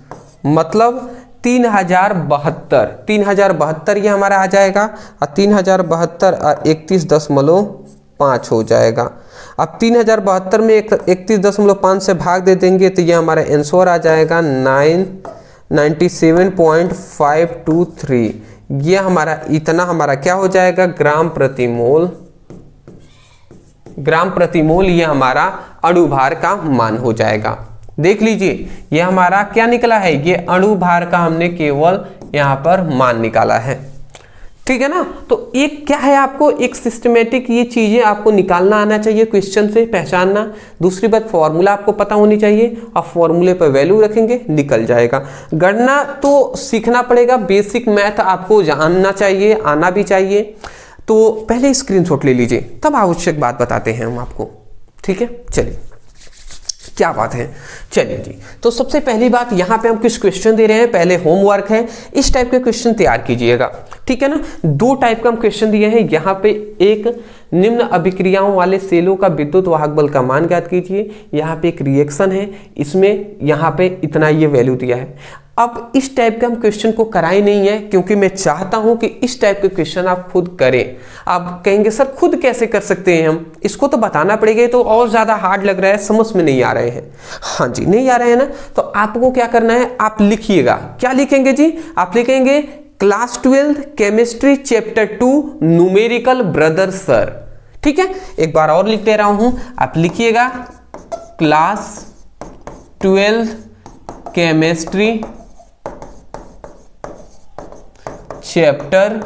मतलब 3072 ये हमारा आ जाएगा, और 3072 और 31.5 हो जाएगा। अब 3072 में 31.5 से भाग दे देंगे तो ये हमारा आंसर आ जाएगा 97.523। ये हमारा इतना हमारा क्या हो जाएगा, ग्राम प्रति मोल ये हमारा अणुभार का मान हो जाएगा। देख लीजिए, ये हमारा क्या निकला है, ये अणुभार का हमने केवल यहाँ पर मान निकाला है। ठीक है ना, तो एक क्या है, आपको एक सिस्टमेटिक ये चीजें आपको निकालना आना चाहिए, क्वेश्चन से पहचानना। दूसरी बात, फॉर्मूला आपको पता होनी चाहिए, और फॉर्मूले पर वैल्यू रखेंगे, निकल जाएगा। गणना तो सीखना पड़ेगा, बेसिक मैथ आपको जानना चाहिए, आना भी चाहिए। तो पहले स्क्रीनशॉट ले लीजिए, तब आवश्यक बात बताते हैं हम आपको। ठीक है, चलिए, क्या बात है। चलिए जी, तो सबसे पहली बात, यहाँ पे हम कुछ क्वेश्चन दे रहे हैं, पहले होमवर्क है, इस टाइप के क्वेश्चन तैयार कीजिएगा। ठीक है ना, 2 टाइप का हम क्वेश्चन दिए हैं। यहाँ पे एक, निम्न अभिक्रियाओं वाले सेलों का विद्युत वाहक बल का मान ज्ञात कीजिए। यहाँ पे एक रिएक्शन है, इसमें यहाँ पे इतना ये वैल्यू दिया है। अब इस टाइप का हम क्वेश्चन को कराए नहीं है, क्योंकि मैं चाहता हूं कि इस टाइप के क्वेश्चन आप खुद करें। आप कहेंगे सर खुद कैसे कर सकते हैं हम, इसको तो बताना पड़ेगा, तो और ज्यादा हार्ड लग रहा है, समझ में नहीं आ रहे हैं। हाँ जी, नहीं आ रहे हैं ना, तो आपको क्या करना है, आप लिखिएगा। क्या लिखेंगे जी, आप लिखेंगे class 12 chemistry chapter 2 numerical brother sir. ठीक है, एक बार और लिख दे रहा हूं, आप लिखिएगा class 12 chemistry chapter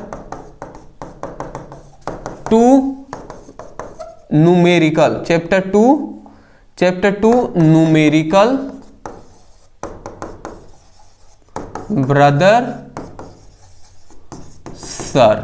2 numerical, chapter 2 numerical brother sir.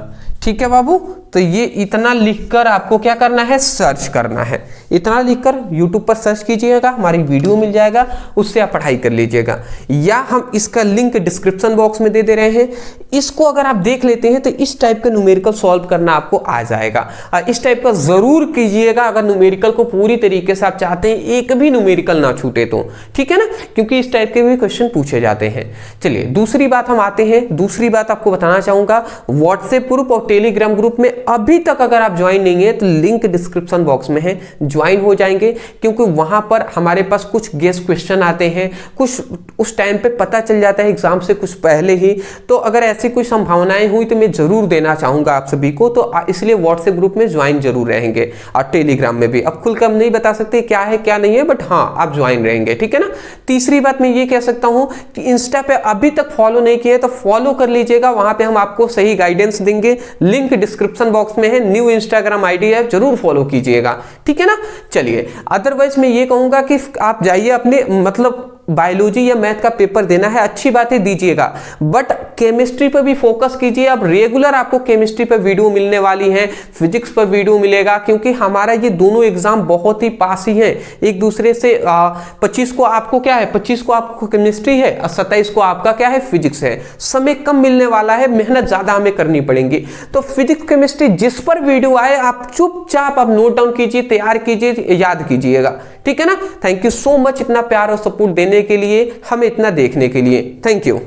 ठीक है बाबू, तो ये इतना लिखकर आपको क्या करना है, सर्च करना है। इतना लिखकर YouTube पर सर्च कीजिएगा, हमारी वीडियो मिल जाएगा, उससे आप पढ़ाई कर लीजिएगा, या हम इसका लिंक डिस्क्रिप्शन बॉक्स में दे दे रहे हैं। इसको अगर आप देख लेते हैं तो इस टाइप का न्यूमेरिकल सॉल्व करना आपको आ जाएगा। और इस टाइप का जरूर कीजिएगा अगर न्यूमेरिकल को पूरी तरीके से आप चाहते हैं, एक भी न्यूमेरिकल ना छूटे तो। ठीक है ना, क्योंकि इस टाइप के भी क्वेश्चन पूछे जाते हैं। चलिए दूसरी बात हम आते हैं। दूसरी बात आपको बताना चाहूंगा, व्हाट्सएप ग्रुप और टेलीग्राम ग्रुप में अभी तक अगर आप ज्वाइन नहीं है तो लिंक डिस्क्रिप्शन बॉक्स में है, ज्वाइन हो जाएंगे, क्योंकि वहां पर हमारे पास कुछ गेस्ट क्वेश्चन आते हैं, कुछ उस टाइम पे पता चल जाता है एग्जाम से कुछ पहले ही। तो अगर ऐसी कोई संभावनाएं हुई तो मैं जरूर देना चाहूंगा आप सभी को, तो इसलिए व्हाट्सएप ग्रुप में ज्वाइन जरूर रहेंगे और टेलीग्राम में भी। अब खुलकर हम नहीं बता सकते क्या है क्या नहीं है, बट हाँ आप ज्वाइन रहेंगे, ठीक है ना। तीसरी बात मैं ये कह सकता हूं कि इंस्टा पे अभी तक फॉलो नहीं किया तो फॉलो कर लीजिएगा, वहां पे हम आपको सही गाइडेंस देंगे, लिंक डिस्क्रिप्शन बॉक्स में है, न्यू इंस्टाग्राम आईडी है, जरूर फॉलो कीजिएगा, ठीक है ना। चलिए, अदरवाइज मैं ये कहूंगा कि आप जाइए अपने मतलब बायोलॉजी या मैथ का पेपर देना है, अच्छी बात है दीजिएगा, बट केमिस्ट्री पर भी फोकस कीजिए। अब रेगुलर आपको केमिस्ट्री पर वीडियो मिलने वाली है, फिजिक्स पर वीडियो मिलेगा, क्योंकि हमारा ये दोनों एग्जाम बहुत ही पास ही हैं एक दूसरे से। 25 को आपको क्या है, 25 को आपको केमिस्ट्री है और 27 को आपका क्या है, फिजिक्स है। समय कम मिलने वाला है, मेहनत ज्यादा हमें करनी पड़ेगी। तो फिजिक्स केमिस्ट्री जिस पर वीडियो आए आप चुपचाप आप नोट डाउन कीजिए, तैयार कीजिए, याद कीजिएगा, ठीक है ना। थैंक यू सो मच इतना प्यार और सपोर्ट देने के लिए, हमें इतना देखने के लिए, थैंक यू।